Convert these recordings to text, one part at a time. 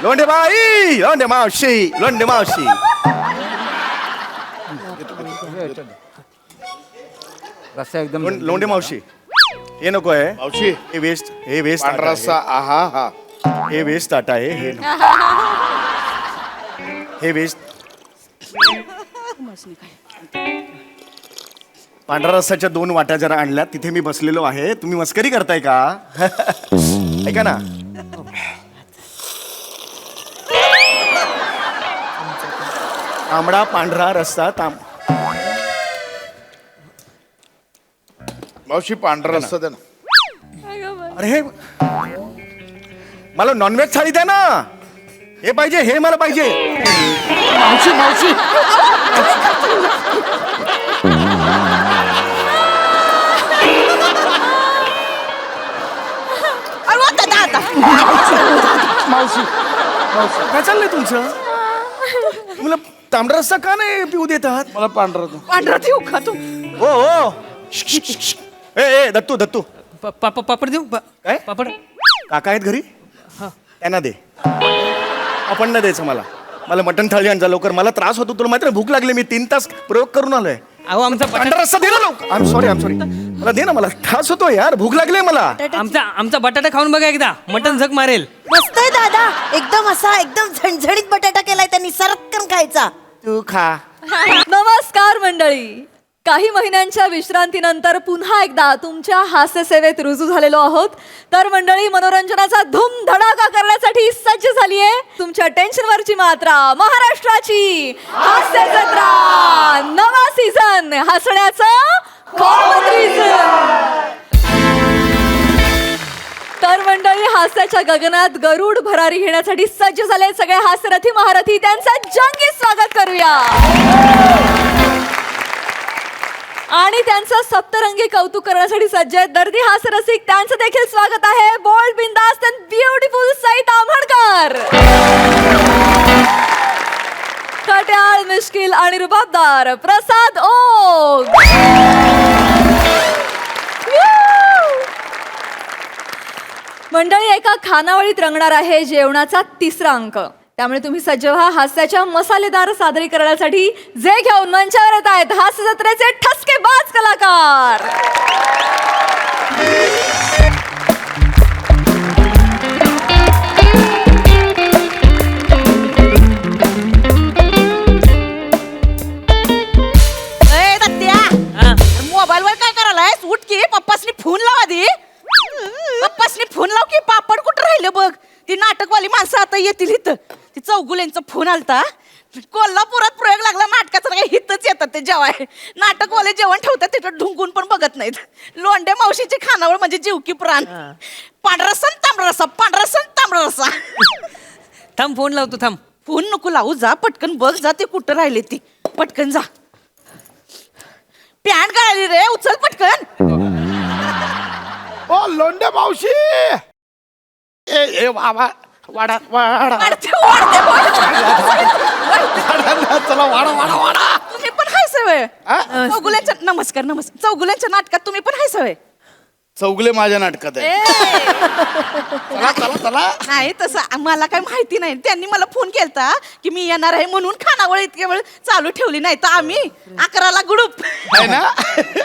लोंढे बाई, लोंढे मावशी, लोंढे मावशी. रस्सा एकदम लोंढे मावशी, हे नको आहे. मावशी हे वेस्ट पांढरा रस्सा आहा हा. हे वेस्ट ताटा आहे. हे वेस्ट पांढऱ्या रस्साच्या 2 वाट्या जरा आणल्या. तिथे मी बसलेलो आहे. तुम्ही मस्करी करताय का? ऐका ना, तांबडा पांढरा रस्सा मावशी पांढरा रस्सा दे ना. अरे हे मला नॉनव्हेज थाळी द्या ना. हे पाहिजे, हे मला पाहिजे. मावशी मावशी मावशी काय चाललंय तुमचं? मला तांबडा रस्सा का नाही पिऊ देतात? मला पांढरा दे. पांढरा देऊ का तू? हो हो. ए दत्तू दत्तू, पापड देऊ काय? पापड काका आहेत घरी? त्यांना दे. आपण नाही द्यायचं मला. मला मटण थाळी आणजा लवकर. मला त्रास होतो. तुला माहिती भूक लागली. मी 3 तास प्रयोग करून आलोय. अहो आमचा पांढरा रस्सा दे ना लवकर. I am sorry. मला दे ना. मला त्रास होतो यार. भूक लागली मला. आमचा बटाटा खाऊन बघा एकदा. मटन झक मारेल. मस्त आहे दादा. एकदम असा एकदम झणझणीत बटाटा केलाय त्यांनी. सरक्कन खायचा. तू खा. नमस्कार मंडळी. काही महिन्यांच्या विश्रांतीनंतर पुन्हा एकदा तुमच्या हास्य सेवेत रुजू झालेलो आहोत. तर मंडळी, मनोरंजनाचा धूमधडाका करण्यासाठी सज्ज झालीये तुमच्या टेन्शनवरची मात्रा. महाराष्ट्राची हास्य जत्रा, नवा सीझन, हसण्याचं कॉमेडी सीझन. तर मंडळी, हास्याच्या गगनात गरुड भरारी घेण्यासाठी सज्ज झाले सगळे हास्यरथी महारथी. त्यांचं जंगी स्वागत करूया. आणि त्यांचं सप्तरंगी कौतुक करण्यासाठी सज्ज आहेत दर्दी हास्यरसिक. त्यांचं देखील स्वागत आहे. बोल्ड, बिंदास्त अँड ब्युटिफुल सई ताम्हणकर. खट्याळ, मिश्किल आणि रुबाबदार प्रसाद ओक. मंडळी, एका खानावळीत रंगणार आहे जेवणाचा 3रा अंक. त्यामुळे तुम्ही सज्ज व्हा हास्याच्या मसालेदार सादरीकरणासाठी. जे घेऊन मंचावर येत आहेत हास्य जत्रेचे ठसकेबाज कलाकार. मोबाईल वर काय करायलाय? उठ की पप्पासनी फोन लाव आधी. पप्पासनी फोन लाव की. पापड कुठं राहिले बघ. ती नाटकवाली माणसं आता येतील इथं. ती चौगुल्यांचा फोन आलता. कोल्हापुरात प्रयोग लागला नाटकाचा. काही हितच येतात ते जेवाय. नाटकवाले जेवण ठेवतात तिथं ढुंकून पण बघत नाहीत. लोंढे मावशीची खानावळ म्हणजे जीव की प्राण. पांढरा रस्सा तांबडा रस्सा, पांढरा रस्सा तांबडा रस्सा. थांब फोन लावतो. थांब. फोन नको लावू. जा पटकन बघ. जा ते कुठं राहिले ती. पटकन जा. पॅन्ट गळाली रे. उचल पटकन. ओ लोंढे मावशी. ए वाडा वाडा वाडा. वाढते, वाढते, चला वाडा वाडा वाडा. तुम्ही पण हाय सवय. चौगुल्यांच्या नमस्कार. चौगुल्यांच्या नाटकात तुम्ही पण हाय सवय. चौगुले माझ्या नाटकात आहे. चला नाही तसं मला काय माहिती नाही. त्यांनी मला फोन केलता की मी येणार आहे म्हणून. खानावळ इतके वेळ चालू ठेवली नाही तर आम्ही 11ला गुडूप आहे ना.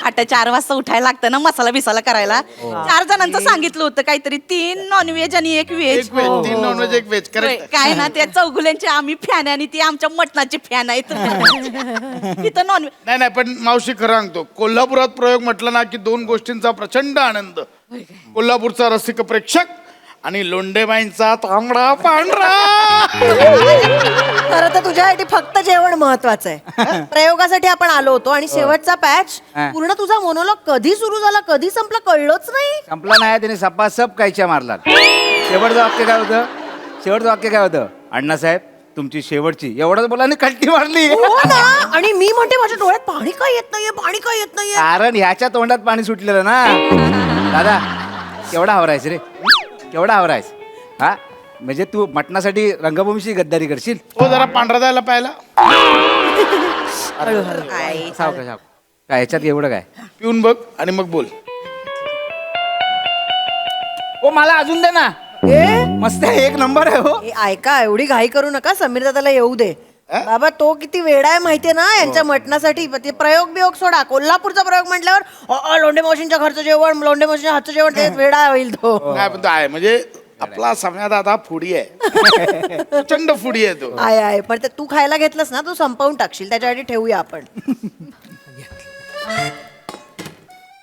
आता 4 वाजता उठायला लागतं ना मसाला बिसाला करायला. 4 जणांचं सांगितलं होतं काहीतरी. 3 नॉनव्हेज आणि 1 व्हेज. 3 non veg 1 veg. करेक्ट. काय ना त्या चौगुल्यांचे आम्ही फॅन आणि ती आमच्या मटणाचे फॅन आहेत. तिथं नॉनव्हेज नाही पण मावशी खरं सांगतो. कोल्हापुरात प्रयोग म्हटलं ना की 2 गोष्टींचा प्रचंड आनंद. कोल्हापूरचा रसिक प्रेक्षक आणि लोंढेबाईंचा तांबडा पांढरा. खरं तर तुझ्यासाठी फक्त जेवण महत्वाचं आहे. प्रयोगासाठी आपण आलो होतो आणि शेवटचा पॅच पूर्ण तुझा मोनोलॉग कधी सुरू झाला कधी संपला कळलंच नाही. संपला नाही. त्याने सपासप कायच्या मारला. शेवटचं वाक्य काय होतं? अण्णासाहेब तुमची शेवटची. एवढंच बोला आणि कल्टी मारली. आणि मी म्हणते माझ्या डोळ्यात पाणी काय येत नाहीये. कारण ह्याच्या तोंडात पाणी सुटलेलं ना. दादा केवढा हवरायस रे. केवढा हवरायस. हा म्हणजे तू मटणासाठी रंगभूमीशी गद्दारी करशील. हो जरा पांढरा द्यायला पाहिला. काय ह्याच्यात एवढं काय? पिऊन बघ आणि मग बोल. ओ मला अजून दे ना. मस्त आहे, एक नंबर आहे हो. ए, ऐका एवढी घाई करू नका. समीर दादाला येऊ दे. बाबा तो किती वेडा आहे माहितीये ना यांच्या मटणासाठी. ते प्रयोग बियोग सोडा. कोल्हापूरचा प्रयोग म्हटल्यावर लोंढे मावशींच्या घरचं जेवण, लोंढे मावशींच्या हातचं जेवण, ते वेडा होईल तो. नाही पण तो आहे म्हणजे आपला सम्या दादा फुडी आहे. प्रचंड फुडी आहे तो. आहे पण ते तू खायला घेतलंस ना तू संपवून टाकशील. त्याच्यासाठी ठेवूया आपण.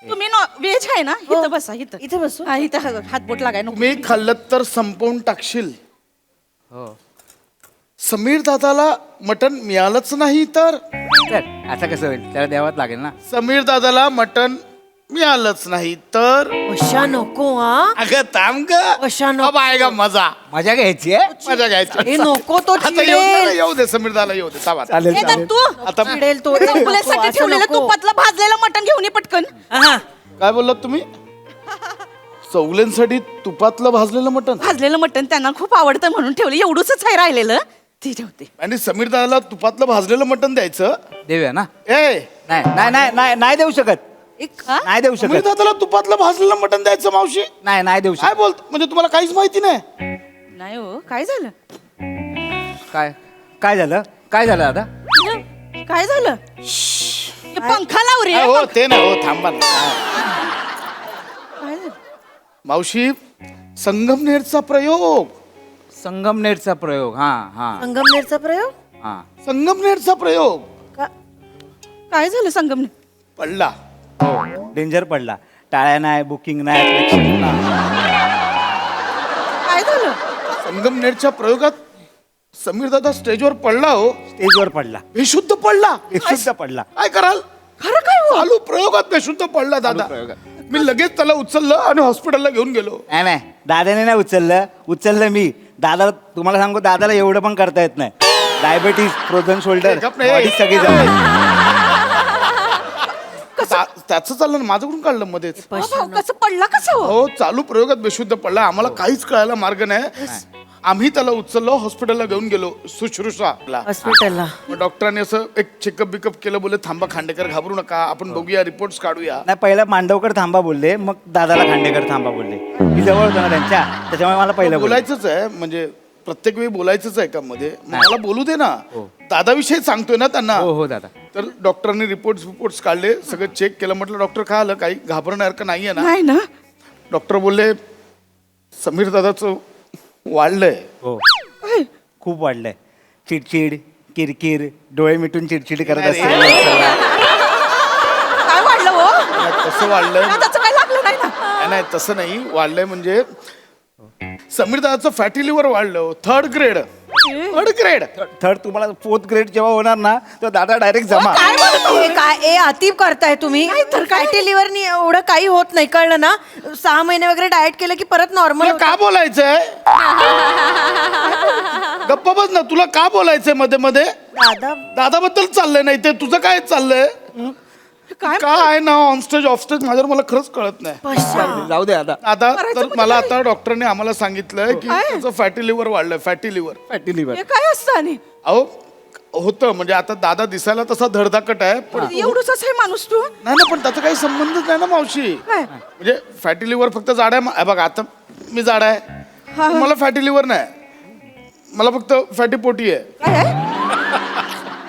तुम्ही व्हेज आहे ना? इथं बसा इथं. इथे बसू. हा, इथं हातबोट लागाय नको. तुम्ही खाल्लं तर संपवून टाकशील. हो. समीर दादाला मटण मिळालंच नाही तर चल, असं कसं होईल, त्याला द्यावंच लागेल ना. समीर दादाला मटण मिळालंच नाही तर अशा नको हा. अगं थांब ग. अशा नको. अब आएगा मजा. मजा घ्यायची आहे. मजा घ्यायची. हे नको तो आता चिडेल. येऊ दे समीर दादाला येऊ दे. थांबा. चालेल ए, चालेल. दत्तू आता चिडेल तो. चौगुलेसाठी असं ठेवलेलं नको. तुपातलं भाजलेलं मटण घेऊन ये पटकन. काय बोललात तुम्ही? चौगल्यांसाठी तुपातलं भाजलेलं मटण भाजलेलं मटण त्यांना खूप आवडतं म्हणून ठेवलं. एवढंच आहे राहिलेलं ते ठेवते. आणि समीर दादाला तुपातलं भाजलेलं मटण द्यायचं. देऊया ना. ए नाही नाही नाही नाही नाही देऊ शकत. हा? नाही देऊ समीर शकत. दादाला तुपातलं भाजलेलं मटण द्यायचं मावशी. नाही नाही देऊ काय शकत. बोलत म्हणजे तुम्हाला काहीच माहिती नाही. नाही हो, काय झालं? काय काय झालं, काय झालं दादा? काय झालं? हे पंखा लाव रे. काय हो ते ना हो थांबा ना. काय झालं? मावशी संगमनेरचा प्रयोग. संगमनेरचा प्रयोग. हा हा संगमनेरचा प्रयोग. हा. संगमनेरचा प्रयोग काय झालं संगमने? पडला. हो, डेंजर पडला. टाळ्या नाही, बुकिंग नाही, प्रेक्षक नाही. काय झालं? संगमनेरच्या प्रयोगात समीर दादा स्टेजवर पडला हो. स्टेजवर पडला, बेशुद्ध पडला. बेशुद्ध पडला. काय कराल? खरं काय हो? चालू प्रयोगात बेशुद्ध पडला दादा. प्रयोगात. मी लगेच त्याला उचललं आणि हॉस्पिटलला घेऊन गेलो. नाही नाही, दादाने नाही उचललं मी. दादा, तुम्हाला सांगू, दादाला एवढं पण करता येत नाही. डायबिटीज, फ्रोझन शोल्डर, गप नाही. सगळी जमते. त्याचं चाललं ना, माझं कुठून काढलं मध्येच. भाऊ, कसं पडला कसं हो? हो चालू प्रयोगात बेशुद्ध पडला. आम्हाला काहीच कळायला मार्ग नाही. आम्ही त्याला उचललो, हॉस्पिटलला घेऊन गेलो शुश्रूषाला. हॉस्पिटलला. मग डॉक्टरांनी असं एक चेकअप बिकअप केलं. बोले थांबा खांडेकर, घाबरू नका, आपण बघूया, रिपोर्ट्स काढूया. नाही, पहिला मांडवकर थांबा बोलले, मग दादाला खांडेकर थांबा बोलले. मी जवळ होतो ना त्यांच्या, त्याच्यामुळे मला पहिलं बोलले. बोलायचंच आहे म्हणजे प्रत्येक वेळी बोलायचंच आहे का मध्ये. मला बोलू दे ना. दादाविषयी सांगतोय ना त्यांना. हो हो दादा. तर डॉक्टरांनी रिपोर्ट्स काढले, सगळं चेक केलं. म्हटलं डॉक्टर काय आलं, काही घाबरण्यासारखं नाहीये ना? नाही ना. डॉक्टर बोलले समीर दादाचं वाढलंय. हो, खूप वाढलंय. चिडचिड, किरकिर, डोळे मिटून चिडचिड करत नाही असते. काय वाढलं हो? नाही, तसं वाढलंय. त्याचं काय लागलं नाही ना? नाही तसं नाही वाढलंय. म्हणजे समीर दादाचं फॅटी लिव्हर वाढलं. Third grade. थर्ड तुम्हाला 4th ग्रेड जेव्हा होणार ना, तर दादा डायरेक्ट जमा. काय बोलतो? हे काय अति करताय तुम्ही. फॅटी लिव्हरनी एवढं काही होत नाही, कळलं ना. 6 महिने वगैरे डाएट केलं की परत नॉर्मल. तुला का बोलायचंय? गप्पा बस ना. तुला का बोलायचंय मध्ये मध्ये? दादा दादाबद्दल चाललंय नाही ते तुझं काय चाललंय? काय काय आहे ना ऑन स्टेज ऑफ स्टेज माझ्यावर मला खरंच कळत नाही. जाऊ दे दादा. आता करायचं तर म्हणजे मला काय? आता डॉक्टरने आम्हाला सांगितलंय की त्याचं फॅटी लिव्हर वाढलंय. Fatty liver. Fatty liver. हे काय असतं आणि अहो होतं म्हणजे आता दादा दिसायला तसा धडधाकट आहे पण एवढंच आहे माणूस तू. नाही ना, पण त्याचा काही संबंधच नाही ना मावशी. काय? म्हणजे फॅटी लिव्हर फक्त जाड आहे. बघा आता मी जाड आहे, पण मला फॅटी लिव्हर नाही. मला फक्त फॅटी पोटी आहे. काय आहे?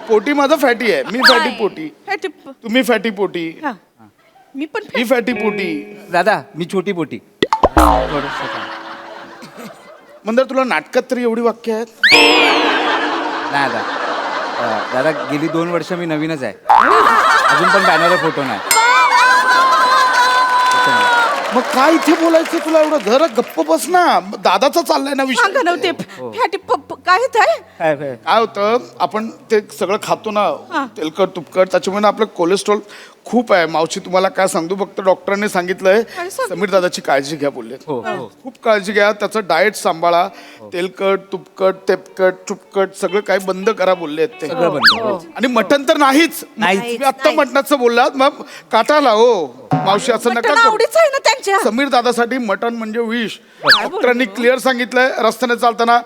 पोटी माझं फॅटी आहे. मी फॅटी पोटी, हे टिप. तुम्ही फॅटी पोटी, हा. मी पण ही फॅटी पोटी. दादा, मी छोटी पोटी. मंदर तुला नाटकात तरी एवढी वाक्य आहेत? नाही दादा. दादा, गेली 2 वर्ष मी नवीनच आहे. अजून पण बॅनरवर फोटो नाही. मग काय इथे बोलायचं तुला एवढं? जरा गप्प बस ना. दादाचा चाललाय ना सांगा ना विषय. ते फॅटी काय होत आहे? काय काय होतं, आपण ते सगळं खातो ना, तेलकट तुपकट, त्याच्यामुळे आपलं कोलेस्ट्रॉल खूप आहे. मावशी तुम्हाला काय सांगतो, फक्त डॉक्टरांनी सांगितलंय काय सांग- समीर दादाची काळजी घ्या बोलले. हो, हो. खूप काळजी घ्या. त्याचं डाएट सांभाळा. तेलकट तुपकट तेपकट चुपकट सगळं काही बंद करा बोलले आहेत ते. सगळं बंद. आणि मटण तर नाहीच. नाहीच. मी आत्ता मटणाचं बोललात मग काटाला हो मावशी असं नका मटण करू. आवडीच आहे ना त्यांच्या. समीर दादासाठी मटण म्हणजे विष. डॉक्टरांनी क्लिअर सांगितलंय, रस्त्याने चालताना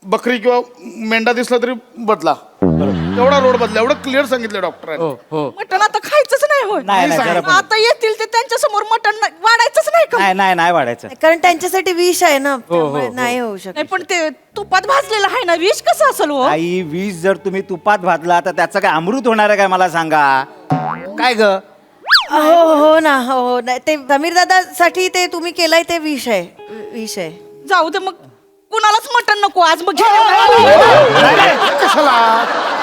बकरी किंवा मेंढा दिसला तरी बदला. एवढा रोड बदला, एवढं क्लिअर सांगितलं डॉक्टरांनी. हो हो मटण आता खायचंच नाही होय नाही नाही जरा पण आता येतील ते त्यांच्या समोर मटण वाढायचंच नाही का नाही नाही नाही वाढायचं. कारण त्यांच्यासाठी विष आहे ना हो, त्यामुळे हो. नाही होऊ शकत नाही पण ते तुपात भाजलेलं आहे ना विष कसं असेल हो आई विष जर तुम्ही तुपात भाजला तर त्याचं काय अमृत होणार आहे काय मला सांगा. काय ग हो हो ना हो हो नाही ते समीर दादासाठी ते तुम्ही केलंय ते विष आहे जाऊ दे मग कुणालाच मटण नको आज मग कशाला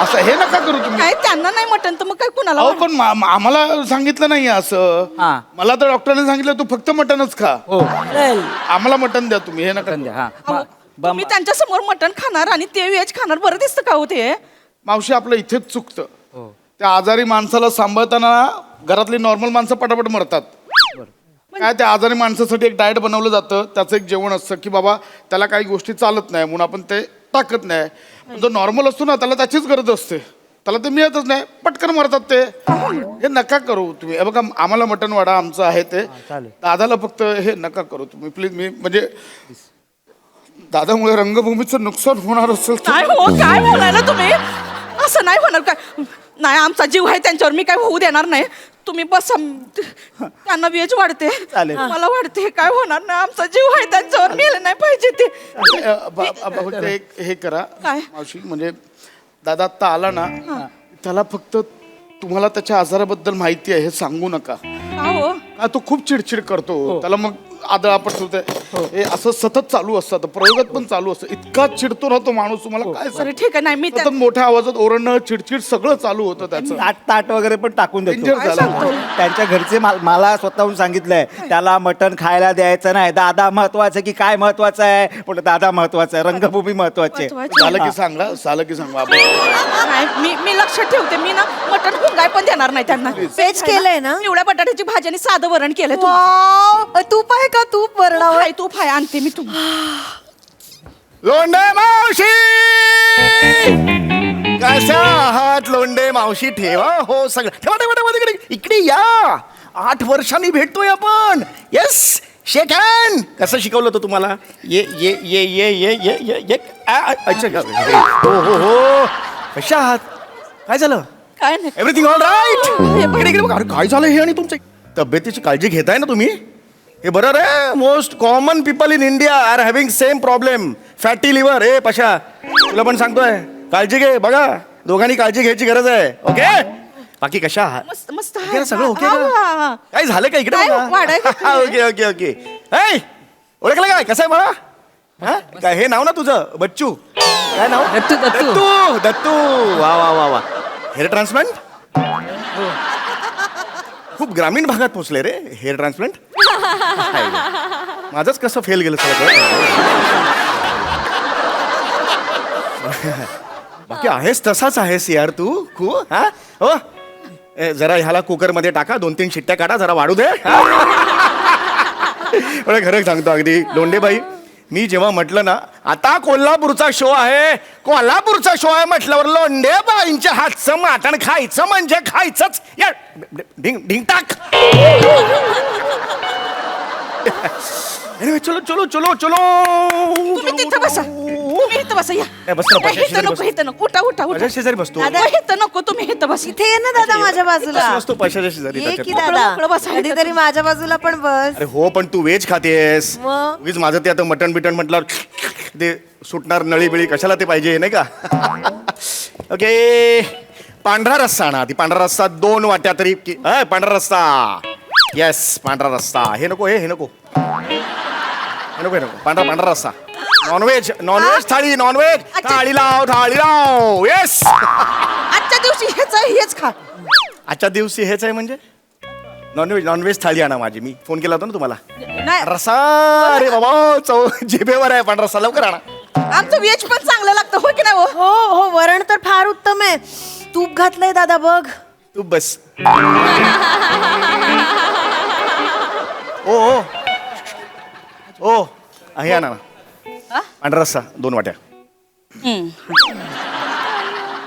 असं हे नका करू तुम्ही. काय त्यांना नाही मटण तर मग काय कुणाला अहो पण आम्हाला सांगितलं नाही असं. हा. मला तर डॉक्टरांनी सांगितलं तू फक्त मटनच खा. हो आम्हाला मटन द्या तुम्ही, हे नका द्या, हा अहो, तुम्ही त्यांच्या समोर मटण खाणार आणि ते व्हेज खाणार बरं दिसतं का हो ते मावशी आपलं इथेच चुकतं. त्या आजारी माणसाला सांभाळताना घरातली नॉर्मल माणसं पटापट मरतात. काय त्या आजारी माणसासाठी एक डाएट बनवलं जातं, त्याचं एक जेवण असतं की बाबा त्याला काही गोष्टी चालत नाही म्हणून आपण ते टाकत नाही. पण जो नॉर्मल असतो ना त्याला त्याचीच गरज असते, त्याला ते मिळतच नाही, पटकन मरतात ते. हे नका करू तुम्ही. हे बघा आम्हाला मटण वाडा आमचं आहे ते, दादाला फक्त हे नका करू तुम्ही प्लीज. मी म्हणजे दादामुळे रंगभूमीचं नुकसान होणार असेल तर- काय हो काय बोलायला तुम्ही असं नाही होणार काय नाही आमचा जीव आहे त्यांच्यावर मी काय होऊ देणार नाही तुम्ही बस त्यांना वेज वाढते चालेल. मला वाढते काय होणार नाही आमचा जीव आहे त्यांच्यावर मेलं नाही पाहिजे ते फक्त एक हे करा काय? मावशी, म्हणजे दादा आता आला ना त्याला फक्त तुम्हाला त्याच्या आजाराबद्दल माहिती आहे हे सांगू नका. का हो का तो खूप चिडचिड करतो, त्याला मग आदळापट होते, हे असं सतत चालू असतं, प्रयोगात पण चालू असतं. इतका चिडतो ना तो माणूस, तुम्हाला काय बरं ठीक आहे नाही मी सतत मोठ्या आवाजात ओरडणं, चिडचिड सगळं चालू होतं त्याचं. ताट वगैरे पण टाकून देतो. Danger झालं. त्यांच्या घरचे मला स्वतःहून सांगितलंय त्याला मटण खायला द्यायचं नाही. दादा महत्वाचं की काय महत्वाचं आहे, पण दादा महत्वाचं आहे, रंगभूमी महत्वाची आहे. महत्वाची. झालं की सांगा, झालं की सांगा. नाही मी लक्षात ठेवते मी ना मटण हुंगाय पण देणार नाही त्यांना Veg केलंय ना? पिवळ्या बटाट्याची भाजी आणि साधं वरण केलंय वाव, तूप आहे का तूप वरणावर हाय तूप हाय आणते मी तुम्ही लोंढे मावशी कशा आहात लोंढे मावशी? ठेवा हो सगळं, ठेवा ठेवा ठेवा तिकडे, इकडे या. 8 वर्षांनी भेटतोय आपण. येस शेक हँड. कसं शिकवलं होतं तुम्हाला? ये ये ये ये ये ये ये ये अच्छा हो हो हो कशा आहात? काय झालं? काय नाही एव्हरीथिंग ऑल राईट? इकडे इकडे बघा. अरे काय झालं हे? आणि तुमच्या तब्येतीची काळजी घेताय ना तुम्ही? हे बरं रे. Most common people in India are having same problem, fatty liver. हे पशा तुला पण सांगतोय काळजी घे. बघा दोघांनी काळजी घ्यायची गरज आहे. ओके बाकी कशा आहात? मस्त मस्त ओके ना सगळं? ओके हा, ना? हा, हा. काय झालं का इकडे? काय बघा. वाढायचं ओके ओके ओके. ऐ ओळखलं काय? कसं आहे मला? हा काय हे नाव ना तुझं? बच्चू काय नाव? दत्तू, दत्तू. दत्तू दत्तू. वा वा वा वा. हेअर ट्रान्सप्लांट खूप ग्रामीण भागात पोचले रे हेअर ट्रान्सप्लांट. माझंच कसं फेल गेलं सगळं. बाकी आहेस तसाच आहेस यार तू खूप. हा हो जरा ह्याला कुकरमध्ये टाका, 2-3 शिट्ट्या काढा, जरा वाढू दे. पण खरं सांगतो अगदी लोंढेबाई, मी जेव्हा म्हटलं ना आता कोल्हापूरचा शो आहे, कोल्हापूरचा शो आहे म्हटल्यावर लोंढेबाईंच्या हातचं मटण खायचं म्हणजे खायचंच. या ढिंग ढिंग टाक. Anyway, चलो चलो चलो चलो. तुम्ही तिथं बसा तुम्ही इथं बसा या नाही, बस ना, नाही, पाशाच्या इथं नको शेजारी इथं नको उठा उठा उठा माझ्या शेजारी बसतो. इथं नको तुम्ही इथं बस इथे ये ना दादा माझ्या बाजूला. बसतो पाशाच्या शेजारी ये की त्याच्यात. दादा मोकळं बसायचं. कधीतरी माझ्या बाजूला पण बस. अरे हो पण तू व्हेज खातेस. मग? उगीच माझं ते आता मटण बिटण म्हटल्यावर ते सुटणार नळी बिळी कशाला ते पाहिजे नाही का? ओके पांढरा रस्सा आणा. ती पांढरा रस्सा 2 वाट्या तरी पांढरा रस्सा. येस पांढरा रस्सा. हे नको हे नको हे नको हे नको. पांढरा रस्सा. नॉनव्हेज थाळी, नॉनव्हेज थाळी लाव. येस आजच्या दिवशी हेच खा आजच्या दिवशी हेच आहे म्हणजे नॉनव्हेज थाळी आणा माझी. मी फोन केला होता ना तुम्हाला. नाही रस्सा अरे बाबा जिभेवर आहे पांढरा रस्सा, लवकर आणा. आमचं व्हेज पण चांगलं लागतं हो की नाही हो हो हो वरण तर फार उत्तम आहे. तूप घातलंय दादा बघ. तू बस. ओ ओ हे आणा ना पांढरा रस्सा 2 वाट्या.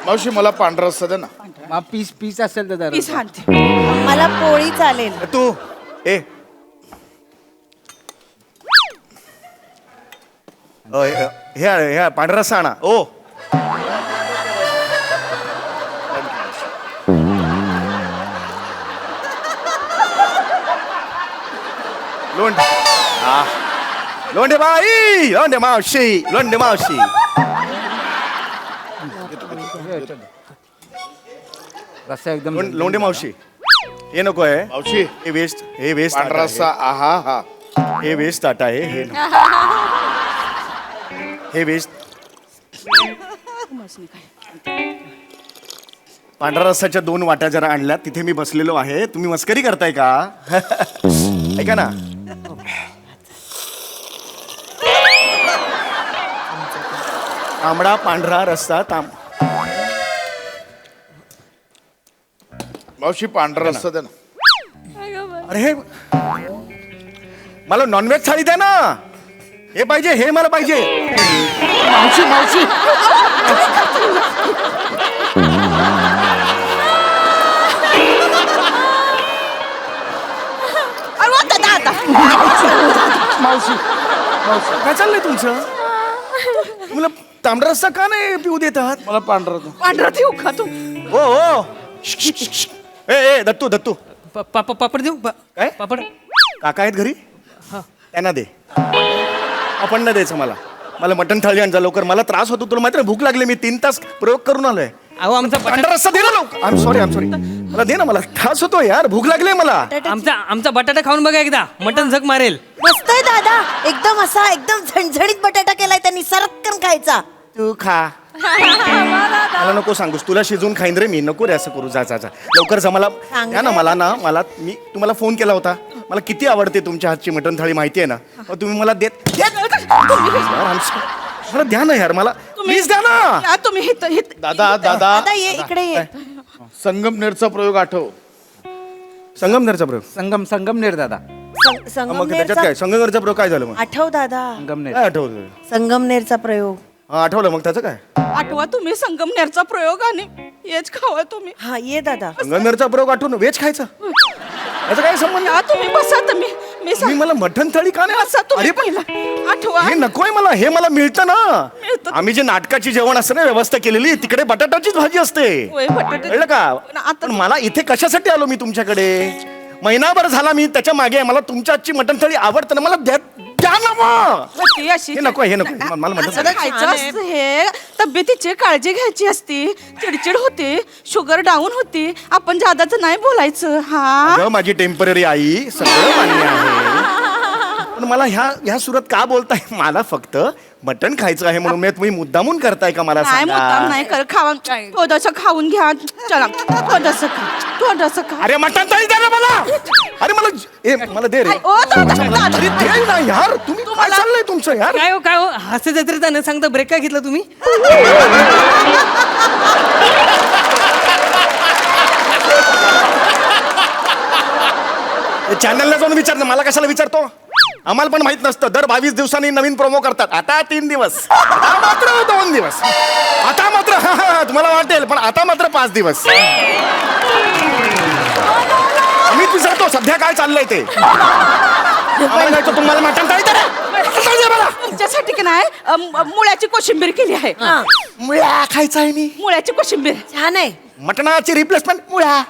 मावशी मला पांढरा रस्सा दे ना. पीस असेल तर जरा. पीस आणते मला पोळी चालेल. तू ए हे पांढरा रस्सा आणा. ओ लोंढे आ. लोंढे बाई, लोंढे मावशी, लोंढे मावशी. रस्सा एकदम लोंढे मावशी, हे नको आहे. मावशी हे वेस्ट पांढरा रस्सा आहा हा. हे वेस्ट ताट आहे हे नको. हे वेस्ट पांढरा रस्साच्या 2 वाट्या जरा आणल्या, तिथे मी बसलेलो आहे. तुम्ही मस्करी करताय का? ऐका ना, तांबडा पांढरा रस्सा मावशी पांढरा रस्सा द्या ना. अरे हे मला नॉनव्हेज थाळी द्या ना. हे पाहिजे, हे मला पाहिजे. मावशी मावशी अरे वा दादा आता. मावशी मावशी काय चाललंय तुमचं? तुम्हाला तांबडा रस्सा का नाही पिऊ देतात? मला पांढरा द्या. पांढरा देऊ का तू? हो हो. ए दत्तू दत्तू, पापड देऊ काय? पापड काका आहेत घरी? त्यांना दे. आपण नाही द्यायचं मला. मला मटण थाळी आणजा लवकर. मला त्रास होतो, तुला माहिती ना, भूक लागली. मी 3 तास प्रयोग करून आलोय. अहो आमचा पांढरा रस्सा दे ना लवकर. आय एम सॉरी मला दे ना. मला त्रास होतो यार, भूक लागली मला. आमचा बटाटा खाऊन बघा एकदा, मटन झक मारेल. मस्त आहे दादा, एकदम असा एकदम झणझणीत बटाटा केलाय त्यांनी, सरक्कन खायचा. तू खा. मला नको सांगूस, तुला शिजून खाईन रे मी. नको रे असं करू. जा जा जा लवकर जा. मला द्या ना. मला मी तुम्हाला फोन केला होता. मला किती आवडते तुमच्या हातची मटण थाळी, माहिती आहे ना. मग तुम्ही मला मला द्या ना यार, मला प्लीज द्या ना. या तुम्ही दादा दादा दादा ये इकडे ये. संगमनेरचा प्रयोग आठव. संगमनेरचा प्रयोग. संगमनेर दादा. मग त्याच्यात संगमनेरचा काय संगमनेरचा प्रयोग काय झालं मग? आठव दादा, संगमनेर. काय आठवलं? संगमनेरचा प्रयोग. हा आठवलं. मग त्याचं काय? आठवा तुम्ही संगमनेरचा प्रयोग आणि हेच खावा तुम्ही. हा ये दादा. संगमनेरचा प्रयोग आठवून व्हेज खायचं? याचा काय संबंध? या तुम्ही बसा तुम्ही. मी तुम्ही मला मटण थाळी का नाही? बसा तुम्ही अरे पण पहिला. आठवा. हे नकोय मला. हे मला मिळतं ना. मिळतं. आम्ही जे नाटकाची जेवण असतं ना व्यवस्था केलेली, तिकडे बटाट्याचीच भाजी असते. होय, बटाटे. कळलं का? आता- पण मला इथे कशासाठी आलो मी तुमच्याकडे? महिनाभर झाला मी त्याच्या मागे. मला तुमच्या आजची मटण थाळी आवडतं ना. मला द्या ना मग. ती अशी हे नको, हे नको. मला मटण असं थाळी. खायचं असतं हे. तब्येतीची काळजी घ्यायची असती. चिडचिड होते, शुगर डाऊन होती. आपण जादाचं नाही बोलायचं. हा अगं माझी टेम्पररी आई, सगळं मान्य आहे. पण मला ह्या सुरत का बोलताय? मला फक्त मटण खायचं आहे म्हणून. मी तुम्ही मुद्दामून करताय का मला नाही मुद्दाम सांगा? नाही कर. खावा थोडंसं खाऊन घ्या. चला थोडंसं खा, थोडंसं खा. अरे मटण थाळी द्या ना मला. अरे मला दे रे. ओ दादा, दादा. अरे दे ना यार. काय चाललंय तुमचं यार? काय हो हास्य जत्रेचा न सांगता ब्रेक काय घेतला तुम्ही? चॅनलला जाऊन विचार ना. मला कशाला विचारतो? आम्हाला पण माहित नसतं. दर 22 दिवसांनी नवीन प्रोमो करतात. आता 3 दिवस, आता मात्र 2 दिवस, आता मात्र तुम्हाला वाटेल पण आता मात्र 5 दिवस. आम्ही विचारतो सध्या काय चाललंय ते. आम्हाला जायचं, तुम्हाला मटण थाळी द्या रे. मटण थाळी द्या मला. तुमच्यासाठी की नाही मुळ्याची कोशिंबीर केली आहे. मुळ्या खायचं आहे मी. मुळ्याची कोशिंबीर. छान आहे. मटणाची रिप्लेसमेंट मुळ्या.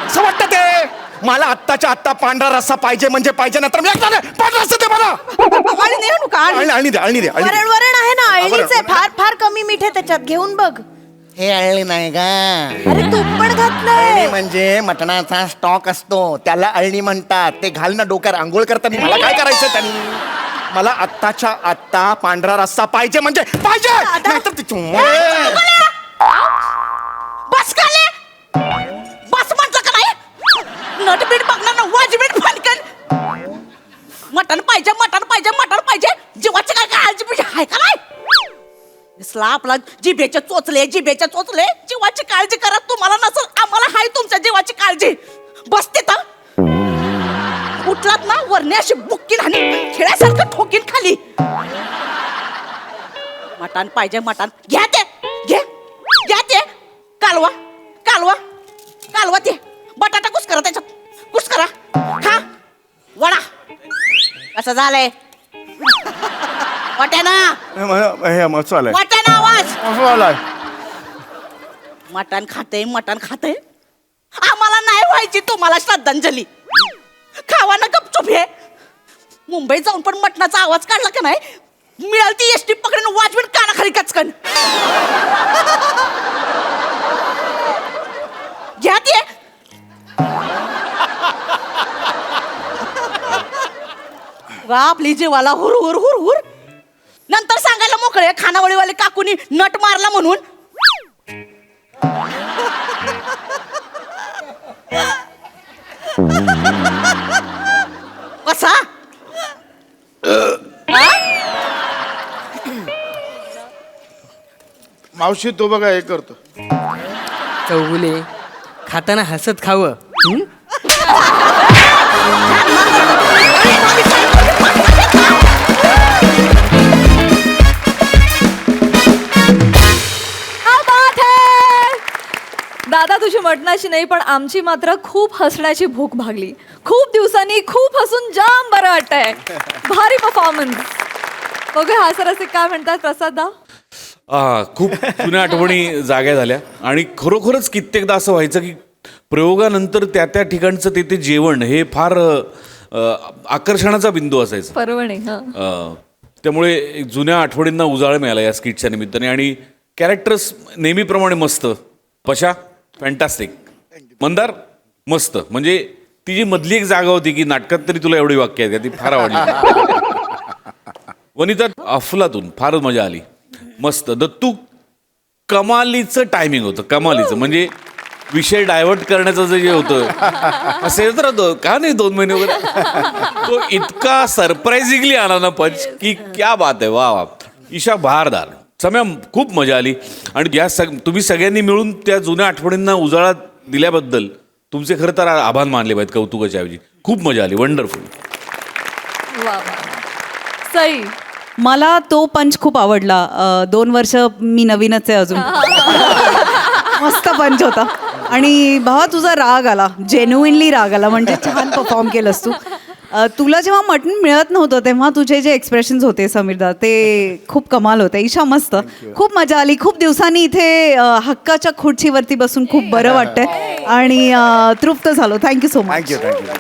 असं वाटतं ते. मला आत्ताच्या आत्ता पांढरा रस्सा पाहिजे म्हणजे पाहिजे. नंतर मी पांढरा रस्सा दे मला. आणि नाही आणू का? आणि- अळणी दे, अळणी दे, अळणी दे. वरण वरण आहे ना, बरं. अळणीच आहे. फार फार कमी मीठ आहे त्याच्यात, घेऊन बघ. हे अळणी नाही का? अरे तूप पण अळणी घातलंय. म्हणजे मटणाचा स्टॉक असतो, त्याला अळणी म्हणतात. ते घाल ना डोक्यावर आंघोळ करताना. मला काय करायचं त्यांनी? मला आत्ताच्या आत्ता पांढरा रस्सा पाहिजे म्हणजे पाहिजे. नाहीतर बस खाले. बस म्हटलं का नाही? नटबीट बघणार ना, वाजबीट फणकन. मटण पाहिजे, मटण पाहिजे, मटण पाहिजे. जीवाची काय काळजी पाहिजे आहे का नाही? दिसला आपला जिभेचे चोचले, जिभेचे चोचले. जीवाची काळजी करा. तुम्हाला नसल, आम्हाला हाय तुमच्या जीवाची काळजी. बसते तर उठलात ना वरने अशी बुक्कीन आणि खेळासारखं ठोकीन खाली. मटण पाहिजे, मटण घ्या ते. घ्या ते. कालवा कालवा कालवा ते. बटाटा कुस करा त्याच्यात. कुस करा. खा. वडा कसं झालंय? वाट्याना हे चालय वाट्याना आवाज. मटण खाते, मटण खाते. आम्हाला नाही व्हायची तुम्हाला श्रद्धांजली. खावा ना गपचूप हे. मुंबईत जाऊन पण मटणाचा आवाज काढला का नाही, मिळाल ती एसटी पकडून वाजवीन कानाखाली कचकन. घ्या ते. वा आपली जीवाला हुर हुर हुर हुर. नंतर सांगायला मोकळे खानावळीवाले काकूनी नट मारला म्हणून. कसा मावशी तो बघा हे करतो. चौगुले खाताना हसत खावं. हं? क्या बात है! दादा तुझी मटणाची नाही पण आमची मात्र खूप हसण्याची भूक भागली. खूप दिवसांनी खूप हसून जाम बरं वाटतंय. भारी परफॉर्मन्स. बघूया हा सर असे काय म्हणतात प्रसाद दा. खूप जुन्या आठवणी जाग्या झाल्या आणि खरोखरच कित्येकदा असं व्हायचं की प्रयोगानंतर त्या त्या ठिकाणचं ते जेवण हे फार आकर्षणाचा बिंदू असायचा. परवणे हा. त्यामुळे एक जुन्या आठवणींना उजाळ मिळाला या स्किटच्या निमित्ताने आणि कॅरेक्टर्स नेहमीप्रमाणे मस्त. पशा फॅन्टास्टिक. मंदार मस्त. म्हणजे ती जी मधली एक जागा होती की नाटकात तरी तुला एवढी वाक्य आहेत का ती फार आवडली. वनिता अफलातून फारच मजा आली. मस्त. दत्तू कमालीचं टायमिंग होतं. कमालीचं म्हणजे विषय डायव्हर्ट करण्याचं जे होतं असेल तर का नाही 2 महिने वगैरे तो इतका सरप्राइझिंगली आला ना पंच की क्या बात आहे. वा वा. ईशा बहारदार. सम्या खूप मजा आली आणि या तुम्ही सगळ्यांनी मिळून त्या जुन्या आठवणींना उजाळा दिल्याबद्दल तुमचे खरं तर आभार मानले पाहिजेत कौतुकाच्या ऐवजी. खूप मजा आली. वंडरफुल. वा वा. सई मला तो पंच खूप आवडला. 2 वर्ष मी नवीनच आहे अजून. मस्त पंच होता आणि भावा तुझा राग आला, जेन्युइनली राग आला. म्हणजे छान परफॉर्म केलंस तू. तुला जेव्हा मटण मिळत नव्हतं तेव्हा तुझे जे एक्सप्रेशन्स होते समीरदा ते खूप कमाल होते. ईशा मस्त. खूप मजा आली. खूप दिवसांनी इथे हक्काच्या खुर्चीवरती बसून खूप बरं वाटतंय आणि तृप्त झालो. Thank you so much. Thank you thank you.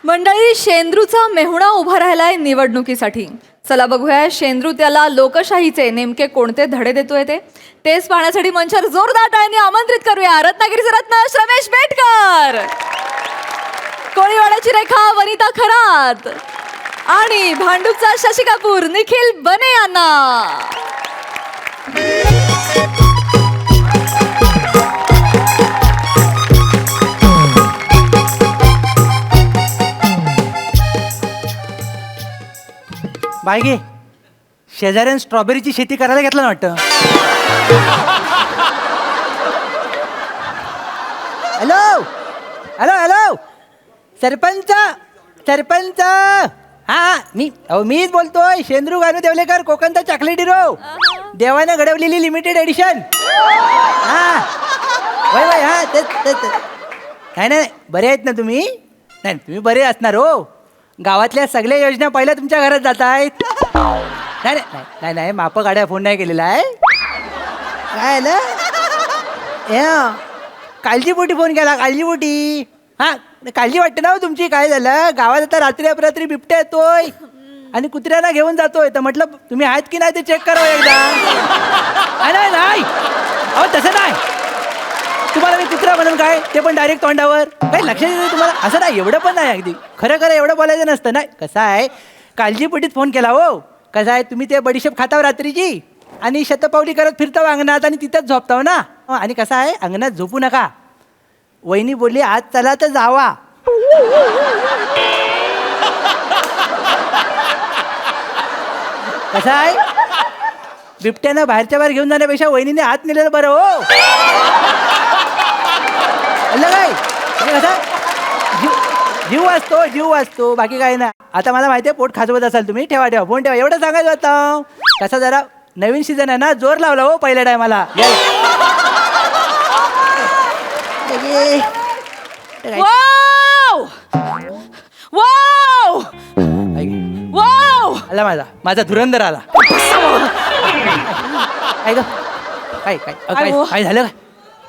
मंडळी शेंद्रूचा मेहुणा उभा राहिलाय निवडणुकीसाठी. चला बघूया शेंद्रू त्याला लोकशाहीचे नेमके कोणते धडे देतोय तेच पाहण्यासाठी मंचावर जोरदार टाळ्यांनी आमंत्रित करूया रत्नागिरीचे रत्न श्रमेश बेटकर, कोळीवाड्याची रेखा वनिता खरात आणि भांडूपचा शशी कपूर निखिल बने यांना. बायगे शेजाऱ्यानं स्ट्रॉबेरीची शेती करायला घेतलं ना वाटतं. Hello hello hello sarpanch sarpanch. हा मीच बोलतोय. शेंद्रू गानू देवलेकर, कोकणचा चॉकलेट हिरो, देवानं घडवलेली लिमिटेड एडिशन. हा वय वय. हा तेच. नाही बरे आहेत ना तुम्ही. नाही तुम्ही बरे असणार हो. गावातल्या सगळ्या योजना पहिल्या तुमच्या घरात जात आहेत. नाही नाही नाही माप गाड्या फोन नाही केलेला आहे. काय आलं काळजीपोटी फोन केला. काळजीपोटी. हां काळजी वाटते ना हो तुमची. काय झालं गावात आता रात्री अपरात्री बिबट्या येतोय आणि कुत्र्यांना घेऊन जातोय. तर म्हटलं तुम्ही आहेत की नाही ते चेक करावं एकदा. नाही अहो तसं नाही. तुम्हाला मी कुत्रा म्हणून काय ते पण डायरेक्ट तोंडावर काही लक्षात येतं तुम्हाला. असं नाही एवढं पण नाही. अगदी खरं एवढं बोलायचं नसतं. नाही कसं आहे काळजीपोटीत फोन केला हो. कसं आहे तुम्ही ते बडीशेप खाताव रात्रीची आणि शतपावली करत फिरताव अंगणात आणि तिथंच झोपताव ना. आणि कसं आहे अंगणात झोपू नका. वहिनी बोलली आज चला तर जावा. कसं आहे बिबट्यानं बाहेरच्या बाहेर घेऊन जाण्यापेक्षा वहिनीने आत नेलेलं बरं हो. काय कसं जीव वाचतो बाकी काय ना. आता मला माहिती आहे पोट खाजवत असाल तुम्ही. ठेवा फोन ठेवा एवढं सांगायचं होतं. कसं जरा नवीन सीझन आहे ना जोर लावला हो पहिल्या टायमाला. आला माझा धुरंदर आला. काय ग काय काय काय काय झालं